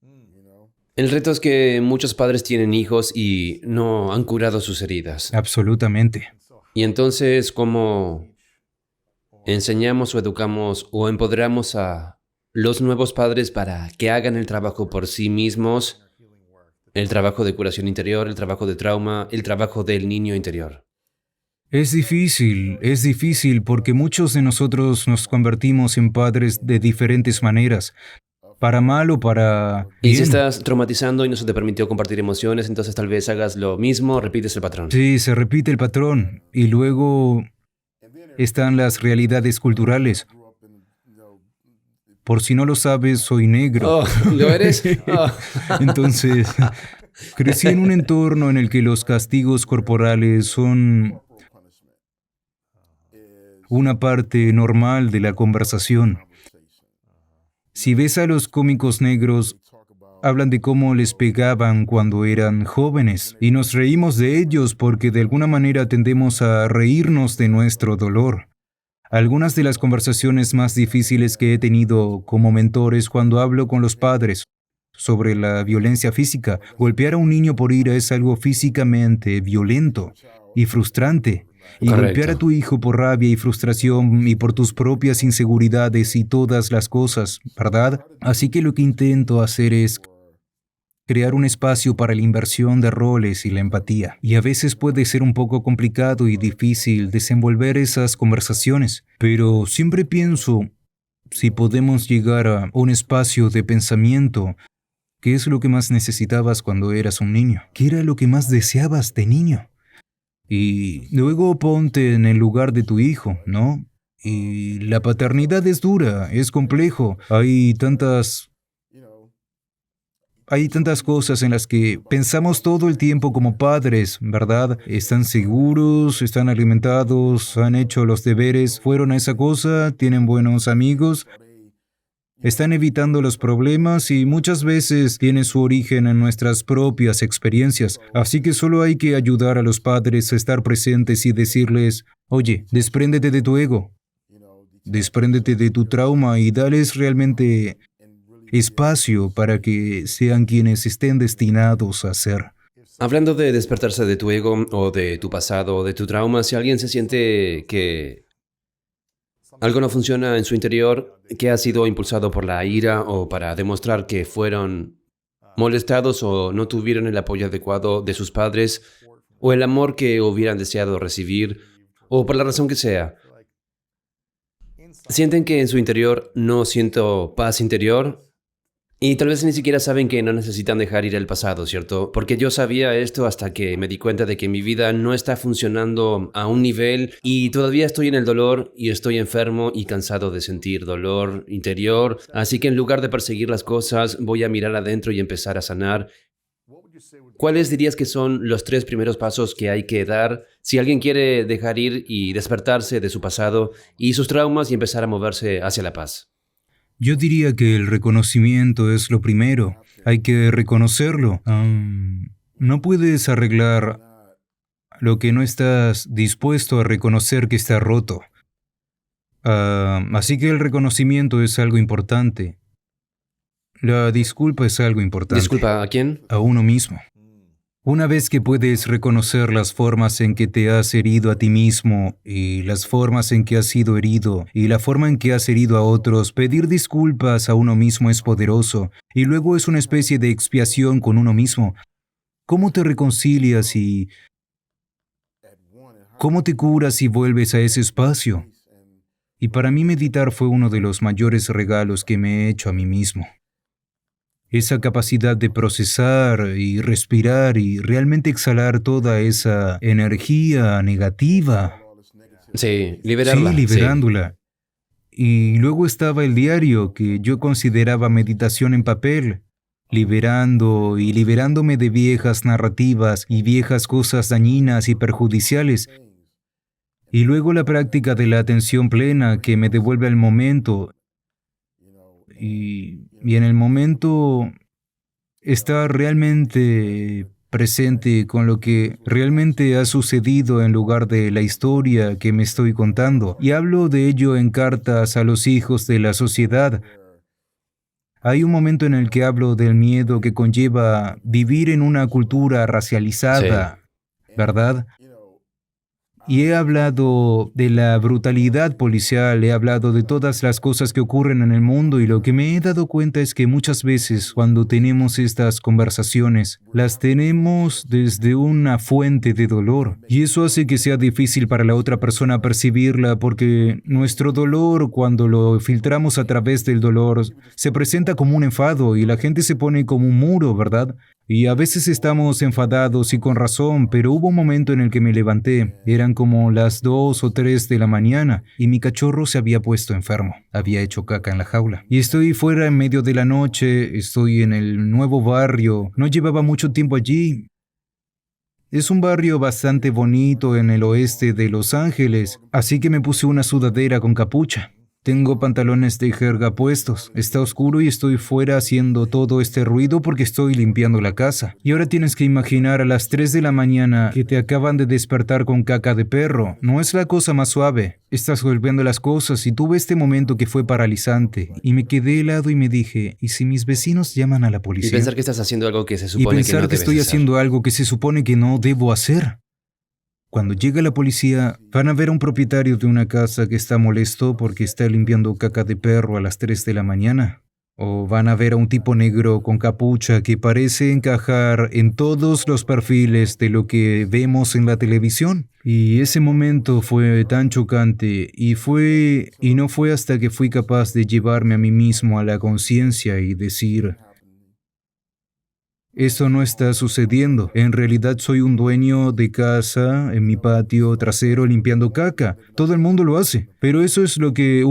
El reto es que muchos padres tienen hijos y no han curado sus heridas. Absolutamente. Y entonces, ¿cómo enseñamos o educamos o empoderamos a los nuevos padres para que hagan el trabajo por sí mismos? El trabajo de curación interior, el trabajo de trauma, el trabajo del niño interior. Es difícil porque muchos de nosotros nos convertimos en padres de diferentes maneras, para mal o para Y si bien. estás traumatizando y no se te permitió compartir emociones, entonces tal vez hagas lo mismo, repites el patrón. Sí, se repite el patrón. Y luego están las realidades culturales. Por si no lo sabes, soy negro. Oh, ¿lo eres? Oh. Entonces, crecí en un entorno en el que los castigos corporales son una parte normal de la conversación. Si ves a los cómicos negros, hablan de cómo les pegaban cuando eran jóvenes y nos reímos de ellos porque de alguna manera tendemos a reírnos de nuestro dolor. Algunas de las conversaciones más difíciles que he tenido como mentor es cuando hablo con los padres sobre la violencia física. Golpear a un niño por ira es algo físicamente violento y frustrante. Y Correcto. golpear a tu hijo por rabia y frustración y por tus propias inseguridades y todas las cosas, ¿verdad? Así que lo que intento hacer es crear un espacio para la inversión de roles y la empatía. Y a veces puede ser un poco complicado y difícil desenvolver esas conversaciones, pero siempre pienso si podemos llegar a un espacio de pensamiento. ¿Qué es lo que más necesitabas cuando eras un niño? ¿Qué era lo que más deseabas de niño? Y luego ponte en el lugar de tu hijo, ¿no? Y la paternidad es dura, es complejo. Hay tantas cosas en las que pensamos todo el tiempo como padres, ¿verdad? Están seguros, están alimentados, han hecho los deberes, fueron a esa cosa, tienen buenos amigos, están evitando los problemas y muchas veces tiene su origen en nuestras propias experiencias. Así que solo hay que ayudar a los padres a estar presentes y decirles, oye, despréndete de tu ego, despréndete de tu trauma y dales realmente espacio para que sean quienes estén destinados a ser. Hablando de despertarse de tu ego o de tu pasado o de tu trauma, si alguien se siente que algo no funciona en su interior, que ha sido impulsado por la ira o para demostrar que fueron molestados o no tuvieron el apoyo adecuado de sus padres o el amor que hubieran deseado recibir o por la razón que sea, sienten que en su interior no siento paz interior. Y tal vez ni siquiera saben que no necesitan dejar ir el pasado, ¿cierto? Porque yo sabía esto hasta que me di cuenta de que mi vida no está funcionando a un nivel y todavía estoy en el dolor y estoy enfermo y cansado de sentir dolor interior. Así que en lugar de perseguir las cosas, voy a mirar adentro y empezar a sanar. ¿Cuáles dirías que son los 3 primeros pasos que hay que dar si alguien quiere dejar ir y despertarse de su pasado y sus traumas y empezar a moverse hacia la paz? Yo diría que el reconocimiento es lo primero. Hay que reconocerlo. No puedes arreglar lo que no estás dispuesto a reconocer que está roto. Así que el reconocimiento es algo importante. La disculpa es algo importante. Disculpa, ¿a quién? A uno mismo. Una vez que puedes reconocer las formas en que te has herido a ti mismo y las formas en que has sido herido y la forma en que has herido a otros, pedir disculpas a uno mismo es poderoso y luego es una especie de expiación con uno mismo. ¿Cómo te reconcilias y cómo te curas y vuelves a ese espacio? Y para mí meditar fue uno de los mayores regalos que me he hecho a mí mismo. Esa capacidad de procesar y respirar y realmente exhalar toda esa energía negativa. Sí, liberarla. Sí, liberándola. Y luego estaba el diario, que yo consideraba meditación en papel, liberando y liberándome de viejas narrativas y viejas cosas dañinas y perjudiciales. Y luego la práctica de la atención plena que me devuelve al momento. Y en el momento estar realmente presente con lo que realmente ha sucedido en lugar de la historia que me estoy contando. Y hablo de ello en cartas a los hijos de la sociedad. Hay un momento en el que hablo del miedo que conlleva vivir en una cultura racializada, ¿verdad? Y he hablado de la brutalidad policial, he hablado de todas las cosas que ocurren en el mundo y lo que me he dado cuenta es que muchas veces cuando tenemos estas conversaciones, las tenemos desde una fuente de dolor. Y eso hace que sea difícil para la otra persona percibirla porque nuestro dolor, cuando lo filtramos a través del dolor, se presenta como un enfado y la gente se pone como un muro, ¿verdad? Y a veces estamos enfadados y con razón, pero hubo un momento en el que me levanté. Eran como las 2 o 3 de la mañana y mi cachorro se había puesto enfermo. Había hecho caca en la jaula. Y estoy fuera en medio de la noche, estoy en el nuevo barrio. No llevaba mucho tiempo allí. Es un barrio bastante bonito en el oeste de Los Ángeles, así que me puse una sudadera con capucha. Tengo pantalones de jerga puestos. Está oscuro y estoy fuera haciendo todo este ruido porque estoy limpiando la casa. Y ahora tienes que imaginar a las 3 de la mañana que te acaban de despertar con caca de perro. No es la cosa más suave. Estás golpeando las cosas y tuve este momento que fue paralizante. Y me quedé helado y me dije, ¿y si mis vecinos llaman a la Y policía? pensar que estás haciendo algo que se Y supone que no pensar que debes estoy hacer. haciendo algo que se supone que no debo hacer. Cuando llega la policía, van a ver a un propietario de una casa que está molesto porque está limpiando caca de perro a las 3 de la mañana. O van a ver a un tipo negro con capucha que parece encajar en todos los perfiles de lo que vemos en la televisión. Y ese momento fue tan chocante y no fue hasta que fui capaz de llevarme a mí mismo a la conciencia y decir, eso no está sucediendo. En realidad soy un dueño de casa en mi patio trasero limpiando caca. Todo el mundo lo hace. Pero eso es lo que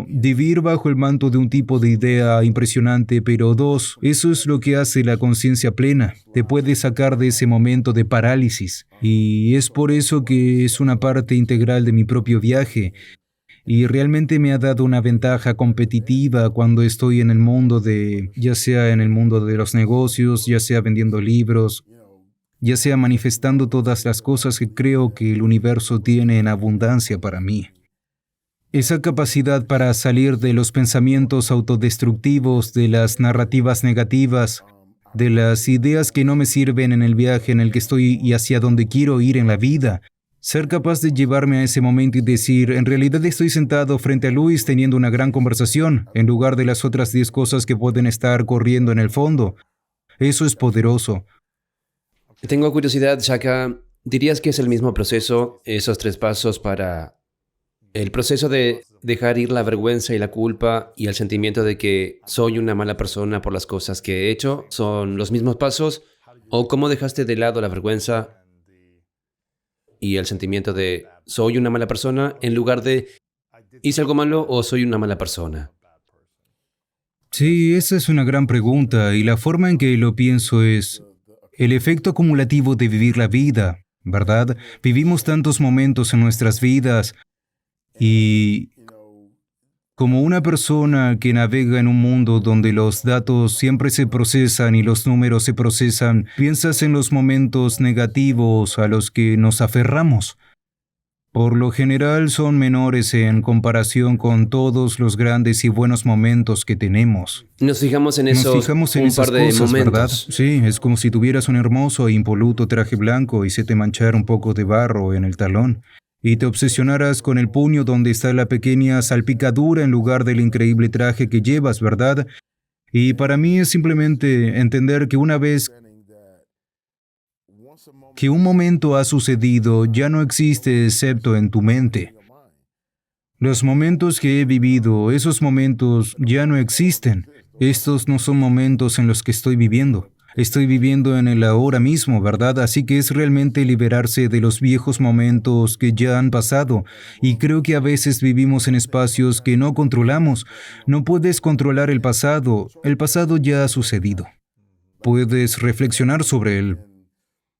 vivir bajo el manto de un tipo de idea impresionante, pero dos, eso es lo que hace la conciencia plena. Te puede sacar de ese momento de parálisis. Y es por eso que es una parte integral de mi propio viaje. Y realmente me ha dado una ventaja competitiva cuando estoy en el mundo ya sea en el mundo de los negocios, ya sea vendiendo libros, ya sea manifestando todas las cosas que creo que el universo tiene en abundancia para mí. Esa capacidad para salir de los pensamientos autodestructivos, de las narrativas negativas, de las ideas que no me sirven en el viaje en el que estoy y hacia donde quiero ir en la vida. Ser capaz de llevarme a ese momento y decir, en realidad estoy sentado frente a Luis teniendo una gran conversación, en lugar de las otras 10 cosas que pueden estar corriendo en el fondo. Eso es poderoso. Tengo curiosidad, Shaka. ¿Dirías que es el mismo proceso, esos 3 pasos para el proceso de dejar ir la vergüenza y la culpa y el sentimiento de que soy una mala persona por las cosas que he hecho? ¿Son los mismos pasos? ¿O cómo dejaste de lado la vergüenza y el sentimiento de soy una mala persona en lugar de hice algo malo o soy una mala persona? Sí, esa es una gran pregunta y la forma en que lo pienso es el efecto acumulativo de vivir la vida, ¿verdad? Vivimos tantos momentos en nuestras vidas y como una persona que navega en un mundo donde los datos siempre se procesan y los números se procesan, piensas en los momentos negativos a los que nos aferramos. Por lo general son menores en comparación con todos los grandes y buenos momentos que tenemos. Nos fijamos en Nos esos fijamos en un esas par de cosas, ¿verdad? momentos. Sí, es como si tuvieras un hermoso e impoluto traje blanco y se te manchara un poco de barro en el talón. Y te obsesionaras con el puño donde está la pequeña salpicadura en lugar del increíble traje que llevas, ¿verdad? Y para mí es simplemente entender que una vez que un momento ha sucedido, ya no existe excepto en tu mente. Los momentos que he vivido, esos momentos ya no existen. Estos no son momentos en los que estoy viviendo. Estoy viviendo en el ahora mismo, ¿verdad? Así que es realmente liberarse de los viejos momentos que ya han pasado. Y creo que a veces vivimos en espacios que no controlamos. No puedes controlar el pasado ya ha sucedido. Puedes reflexionar sobre él.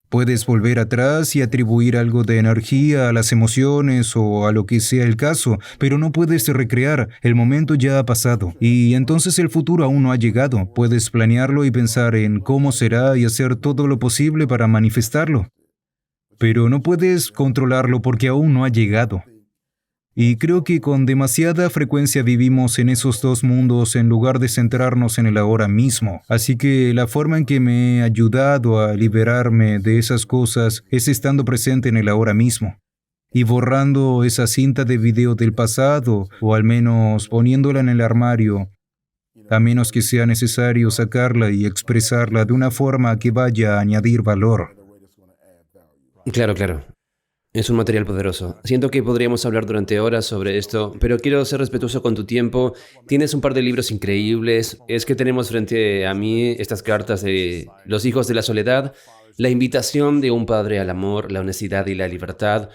Puedes volver atrás y atribuir algo de energía a las emociones o a lo que sea el caso, pero no puedes recrear, el momento ya ha pasado. Y entonces el futuro aún no ha llegado. Puedes planearlo y pensar en cómo será y hacer todo lo posible para manifestarlo. Pero no puedes controlarlo porque aún no ha llegado. Y creo que con demasiada frecuencia vivimos en esos dos mundos en lugar de centrarnos en el ahora mismo. Así que la forma en que me he ayudado a liberarme de esas cosas es estando presente en el ahora mismo. Y borrando esa cinta de video del pasado, o al menos poniéndola en el armario, a menos que sea necesario sacarla y expresarla de una forma que vaya a añadir valor. Claro, claro. Es un material poderoso. Siento que podríamos hablar durante horas sobre esto, pero quiero ser respetuoso con tu tiempo. Tienes un par de libros increíbles. Es que tenemos frente a mí estas cartas de Los hijos de la soledad, la invitación de un padre al amor, la honestidad y la libertad.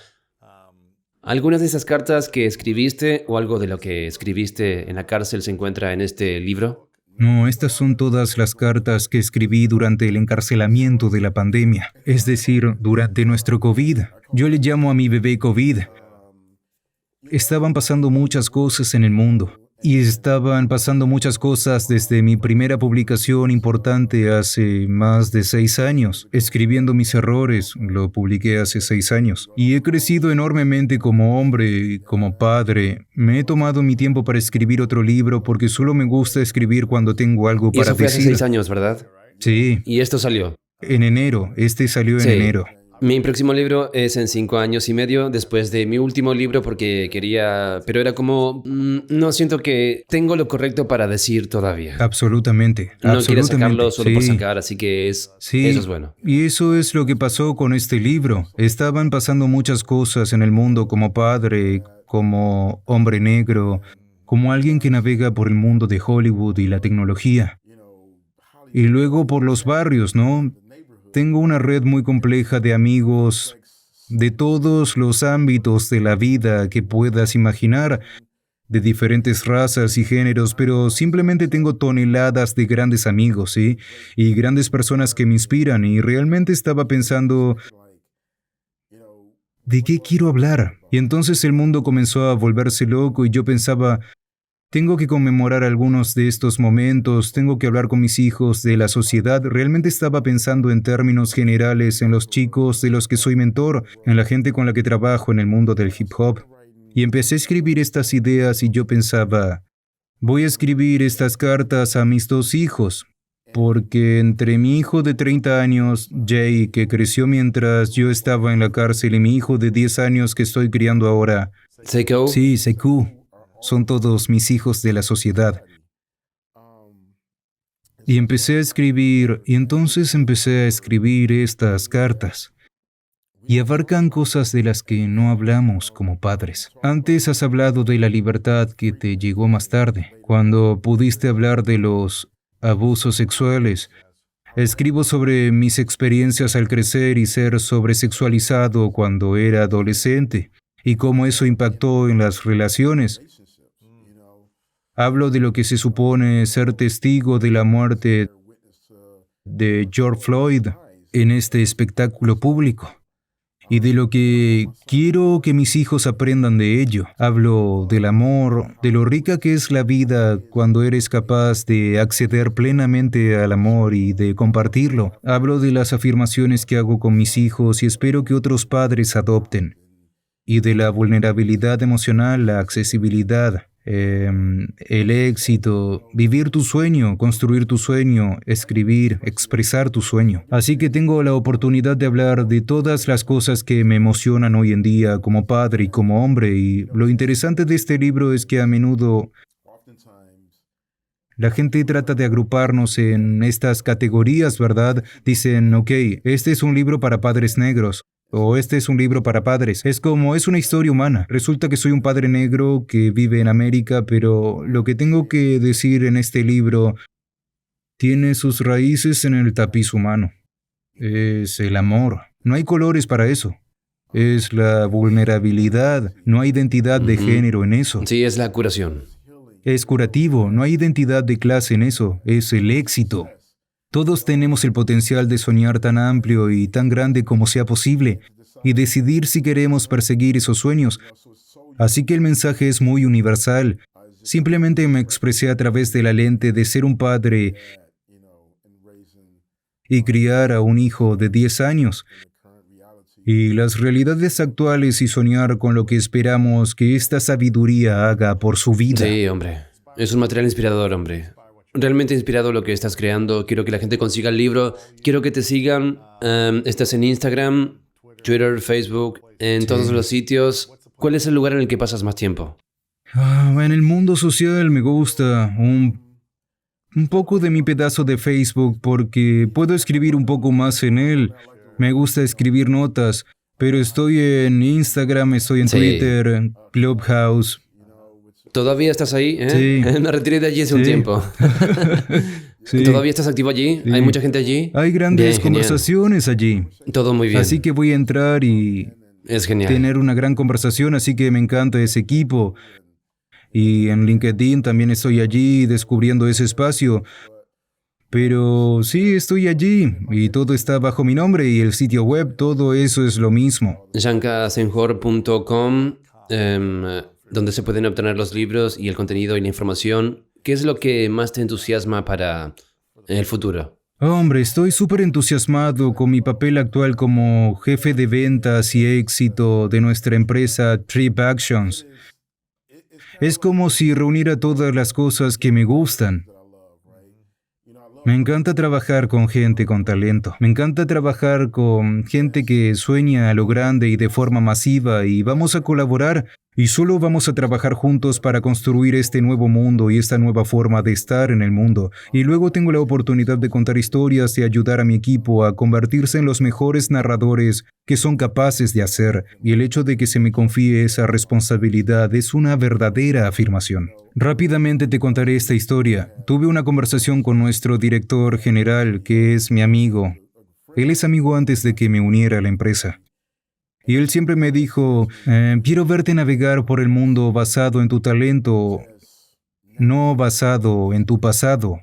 ¿Algunas de esas cartas que escribiste o algo de lo que escribiste en la cárcel se encuentra en este libro? No, estas son todas las cartas que escribí durante el encarcelamiento de la pandemia, es decir, durante nuestro COVID. Yo le llamo a mi bebé COVID. estaban pasando muchas cosas en el mundo. Y estaban pasando muchas cosas desde mi primera publicación importante hace más de 6 años. Escribiendo mis errores, lo publiqué hace 6 años. Y he crecido enormemente como hombre, como padre. Me he tomado mi tiempo para escribir otro libro porque solo me gusta escribir cuando tengo algo Y para eso fue hace decir. 6 años, ¿verdad? Sí, Y esto salió. en enero. Este salió en Sí. enero. Mi próximo libro es en 5 años y medio después de mi último libro porque quería... Pero era como... no siento que tengo lo correcto para decir todavía. Absolutamente. No quiero absolutamente. sacarlo solo por Sí. sacar, así que Sí, eso es bueno. y eso es lo que pasó con este libro. Estaban pasando muchas cosas en el mundo como padre, como hombre negro, como alguien que navega por el mundo de Hollywood y la tecnología. Y luego por los barrios, ¿no? Tengo una red muy compleja de amigos de todos los ámbitos de la vida que puedas imaginar, de diferentes razas y géneros, pero simplemente tengo toneladas de grandes amigos, ¿sí? Y grandes personas que me inspiran, y realmente estaba pensando, ¿de qué quiero hablar? Y entonces el mundo comenzó a volverse loco y yo pensaba, tengo que conmemorar algunos de estos momentos, tengo que hablar con mis hijos de la sociedad. Realmente estaba pensando en términos generales, en los chicos de los que soy mentor, en la gente con la que trabajo en el mundo del hip hop. Y empecé a escribir estas ideas y yo pensaba, voy a escribir estas cartas a mis 2 hijos, porque entre mi hijo de 30 años, Jay, que creció mientras yo estaba en la cárcel, y mi hijo de 10 años que estoy criando ahora, Seiko, sí, Sekou, son todos mis hijos de la sociedad. Y empecé a escribir, y entonces empecé a escribir estas cartas. Y abarcan cosas de las que no hablamos como padres. Antes has hablado de la libertad que te llegó más tarde, cuando pudiste hablar de los abusos sexuales. Escribo sobre mis experiencias al crecer y ser sobresexualizado cuando era adolescente, y cómo eso impactó en las relaciones. Hablo de lo que se supone ser testigo de la muerte de George Floyd en este espectáculo público y de lo que quiero que mis hijos aprendan de ello. Hablo del amor, de lo rica que es la vida cuando eres capaz de acceder plenamente al amor y de compartirlo. Hablo de las afirmaciones que hago con mis hijos y espero que otros padres adopten. Y de la vulnerabilidad emocional, la accesibilidad, el éxito, vivir tu sueño, construir tu sueño, escribir, expresar tu sueño. Así que tengo la oportunidad de hablar de todas las cosas que me emocionan hoy en día como padre y como hombre. Y lo interesante de este libro es que a menudo la gente trata de agruparnos en estas categorías, ¿verdad? Dicen, ok, este es un libro para padres negros. O este es un libro para padres. Es como, es una historia humana. Resulta que soy un padre negro que vive en América, pero lo que tengo que decir en este libro tiene sus raíces en el tapiz humano. Es el amor. No hay colores para eso. Es la vulnerabilidad. No hay identidad de género en eso. sí, es la curación. Es curativo. No hay identidad de clase en eso. Es el éxito. Todos tenemos el potencial de soñar tan amplio y tan grande como sea posible y decidir si queremos perseguir esos sueños. Así que el mensaje es muy universal. Simplemente me expresé a través de la lente de ser un padre y criar a un hijo de 10 años. Y las realidades actuales y soñar con lo que esperamos que esta sabiduría haga por su vida. Sí, hombre. Es un material inspirador, hombre. Realmente inspirado lo que estás creando. Quiero que la gente consiga el libro. Quiero que te sigan. Estás en Instagram, Twitter, Facebook, en todos los sitios. ¿Cuál es el lugar en el que pasas más tiempo? En el mundo social me gusta un poco de mi pedazo de Facebook porque puedo escribir un poco más en él. Me gusta escribir notas, pero estoy en Instagram, estoy en Sí. Twitter, en Clubhouse. ¿Todavía estás ahí? Sí. Me retiré de allí hace un Sí. tiempo. Sí. ¿Todavía estás activo allí? Sí. ¿Hay mucha gente allí? Hay grandes Bien, genial. conversaciones allí. Todo muy bien. Así que voy a entrar y Es genial. tener una gran conversación, así que me encanta ese equipo. Y en LinkedIn también estoy allí descubriendo ese espacio. Pero sí, estoy allí y todo está bajo mi nombre y el sitio web, todo eso es lo mismo. Jankasenjor.com. donde se pueden obtener los libros y el contenido y la información. ¿Qué es lo que más te entusiasma para el futuro? Hombre, estoy súper entusiasmado con mi papel actual como jefe de ventas y éxito de nuestra empresa Trip Actions. Es como si reuniera todas las cosas que me gustan. Me encanta trabajar con gente con talento. Me encanta trabajar con gente que sueña a lo grande y de forma masiva, y vamos a colaborar y solo vamos a trabajar juntos para construir este nuevo mundo y esta nueva forma de estar en el mundo. Y luego tengo la oportunidad de contar historias y ayudar a mi equipo a convertirse en los mejores narradores que son capaces de hacer. Y el hecho de que se me confíe esa responsabilidad es una verdadera afirmación. Rápidamente te contaré esta historia. Tuve una conversación con nuestro director general, que es mi amigo. Él es amigo antes de que me uniera a la empresa. Y él siempre me dijo, quiero verte navegar por el mundo basado en tu talento, no basado en tu pasado.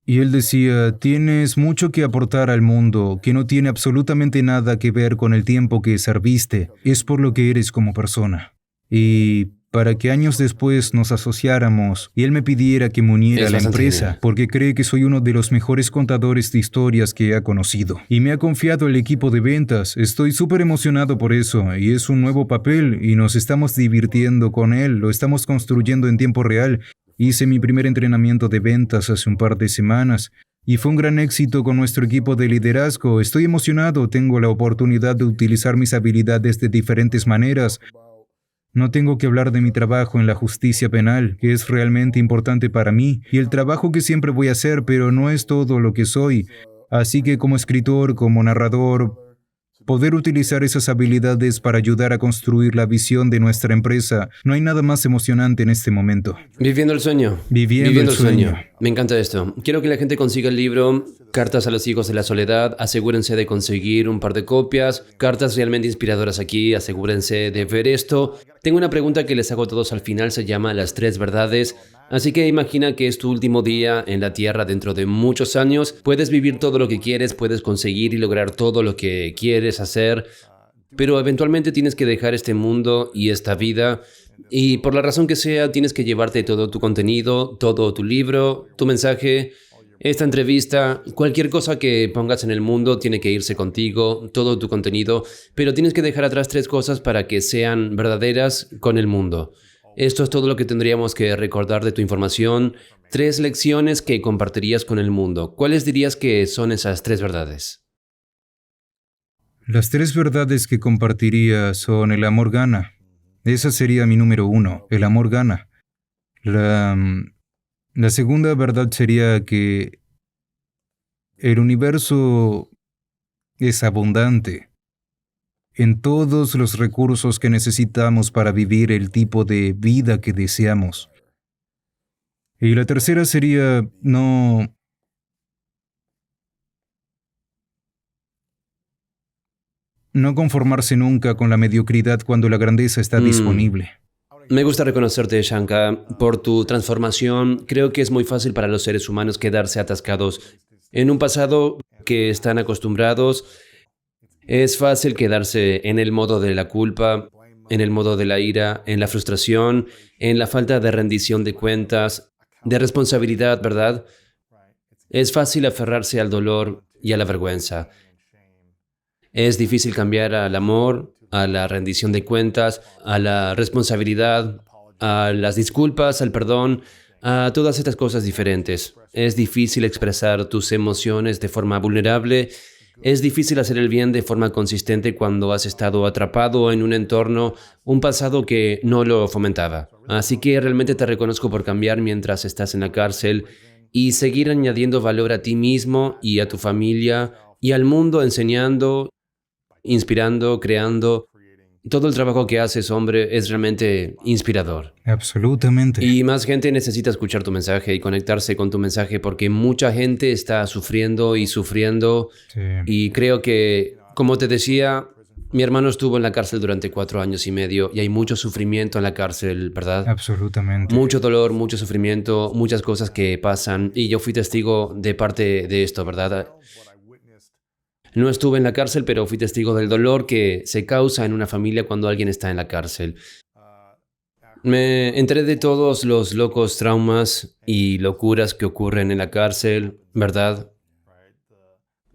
Y él decía, tienes mucho que aportar al mundo, que no tiene absolutamente nada que ver con el tiempo que serviste, es por lo que eres como persona. Y para que años después nos asociáramos y él me pidiera que me uniera a la empresa, genial, porque cree que soy uno de los mejores contadores de historias que ha conocido. Y me ha confiado el equipo de ventas. Estoy súper emocionado por eso, y es un nuevo papel, y nos estamos divirtiendo con él, lo estamos construyendo en tiempo real. Hice mi primer entrenamiento de ventas hace un par de semanas, y fue un gran éxito con nuestro equipo de liderazgo. Estoy emocionado, tengo la oportunidad de utilizar mis habilidades de diferentes maneras. No tengo que hablar de mi trabajo en la justicia penal, que es realmente importante para mí, y el trabajo que siempre voy a hacer, pero no es todo lo que soy. Así que como escritor, como narrador, poder utilizar esas habilidades para ayudar a construir la visión de nuestra empresa, no hay nada más emocionante en este momento. Viviendo el sueño. Viviendo el sueño. Me encanta esto. Quiero que la gente consiga el libro Cartas a los hijos de la soledad. Asegúrense de conseguir un par de copias. Cartas realmente inspiradoras aquí. Asegúrense de ver esto. Tengo una pregunta que les hago a todos al final. Se llama Las 3 verdades. Así que imagina que es tu último día en la Tierra dentro de muchos años. Puedes vivir todo lo que quieres, puedes conseguir y lograr todo lo que quieres hacer, pero eventualmente tienes que dejar este mundo y esta vida, y por la razón que sea, tienes que llevarte todo tu contenido, todo tu libro, tu mensaje, esta entrevista, cualquier cosa que pongas en el mundo tiene que irse contigo, todo tu contenido, pero tienes que dejar atrás 3 cosas para que sean verdaderas con el mundo. Esto es todo lo que tendríamos que recordar de tu información. 3 lecciones que compartirías con el mundo. ¿Cuáles dirías que son esas 3 verdades? Las 3 verdades que compartiría son: el amor gana. Esa sería mi número 1, el amor gana. La segunda verdad sería que el universo es abundante en todos los recursos que necesitamos para vivir el tipo de vida que deseamos. Y la tercera sería no conformarse nunca con la mediocridad cuando la grandeza está disponible. Me gusta reconocerte, Shankar, por tu transformación. Creo que es muy fácil para los seres humanos quedarse atascados en un pasado que están acostumbrados. Es fácil quedarse en el modo de la culpa, en el modo de la ira, en la frustración, en la falta de rendición de cuentas, de responsabilidad, ¿verdad? Es fácil aferrarse al dolor y a la vergüenza. Es difícil cambiar al amor, a la rendición de cuentas, a la responsabilidad, a las disculpas, al perdón, a todas estas cosas diferentes. Es difícil expresar tus emociones de forma vulnerable. Es difícil hacer el bien de forma consistente cuando has estado atrapado en un entorno, un pasado que no lo fomentaba. Así que realmente te reconozco por cambiar mientras estás en la cárcel y seguir añadiendo valor a ti mismo y a tu familia y al mundo, enseñando, inspirando, creando. Todo el trabajo que haces, hombre, es realmente inspirador. Absolutamente. Y más gente necesita escuchar tu mensaje y conectarse con tu mensaje porque mucha gente está sufriendo y sufriendo. Sí. Y creo que, como te decía, mi hermano estuvo en la cárcel durante 4 años y medio y hay mucho sufrimiento en la cárcel, ¿verdad? Absolutamente. Mucho dolor, mucho sufrimiento, muchas cosas que pasan y yo fui testigo de parte de esto, ¿verdad? No estuve en la cárcel, pero fui testigo del dolor que se causa en una familia cuando alguien está en la cárcel. Me enteré de todos los locos traumas y locuras que ocurren en la cárcel, ¿verdad?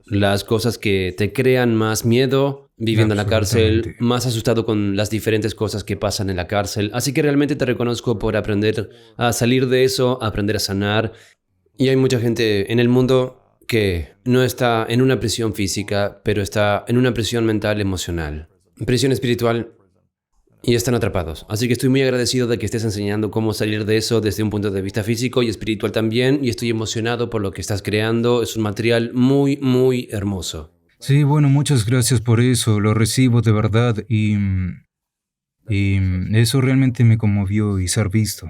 Las cosas que te crean más miedo viviendo en la cárcel, Absolutamente. más asustado con las diferentes cosas que pasan en la cárcel. Así que realmente te reconozco por aprender a salir de eso, aprender a sanar. Y hay mucha gente en el mundo que no está en una prisión física, pero está en una prisión mental, emocional, prisión espiritual, y están atrapados. Así que estoy muy agradecido de que estés enseñando cómo salir de eso desde un punto de vista físico y espiritual también, y estoy emocionado por lo que estás creando. Es un material muy, muy hermoso. Sí, bueno, muchas gracias por eso, lo recibo de verdad y eso realmente me conmovió y ser visto.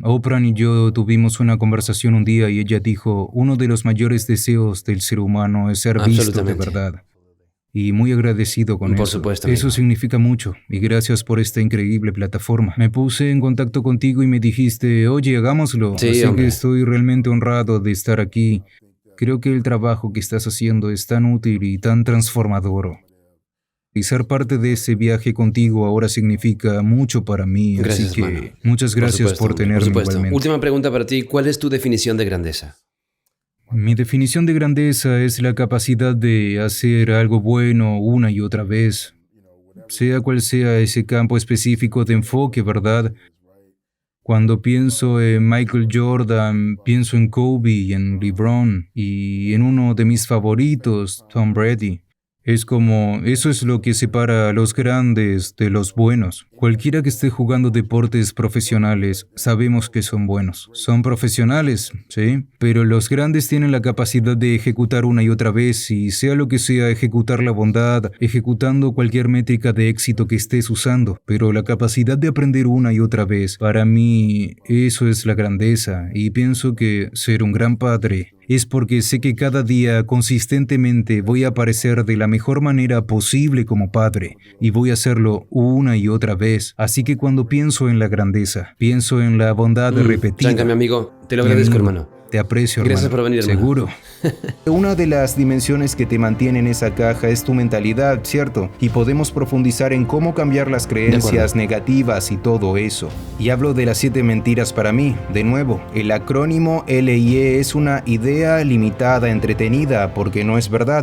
Oprah y yo tuvimos una conversación un día y ella dijo, uno de los mayores deseos del ser humano es ser visto de Absolutamente. verdad. Y muy agradecido con Por eso. supuesto, Eso amigo. significa mucho y gracias por esta increíble plataforma. Me puse en contacto contigo y me dijiste, oye, hagámoslo. Sí, Así hombre. que estoy realmente honrado de estar aquí. Creo que el trabajo que estás haciendo es tan útil y tan transformador. Y ser parte de ese viaje contigo ahora significa mucho para mí. Gracias, así que hermano. muchas gracias supuesto, por hombre, tenerme supuesto. igualmente. Última pregunta para ti. ¿Cuál es tu definición de grandeza? Mi definición de grandeza es la capacidad de hacer algo bueno una y otra vez, sea cual sea ese campo específico de enfoque, ¿verdad? Cuando pienso en Michael Jordan, pienso en Kobe y en LeBron y en uno de mis favoritos, Tom Brady. Es como, eso es lo que separa a los grandes de los buenos. Cualquiera que esté jugando deportes profesionales, sabemos que son buenos. Son profesionales, ¿sí? Pero los grandes tienen la capacidad de ejecutar una y otra vez y sea lo que sea, ejecutar la bondad, ejecutando cualquier métrica de éxito que estés usando. Pero la capacidad de aprender una y otra vez, para mí, eso es la grandeza. Y pienso que ser un gran padre es porque sé que cada día consistentemente voy a aparecer de la mejor manera posible como padre y voy a hacerlo una y otra vez. Así que cuando pienso en la grandeza, pienso en la bondad repetida. Tranca, mi amigo. Te lo Mi agradezco, amigo, hermano. Te aprecio, hermano. Gracias por venir, hermano. Seguro. Una de las dimensiones que te mantiene en esa caja es tu mentalidad, ¿cierto? Y podemos profundizar en cómo cambiar las creencias negativas y todo eso. Y hablo de las 7 mentiras para mí. De nuevo, el acrónimo LIE es una idea limitada, entretenida, porque no es verdad.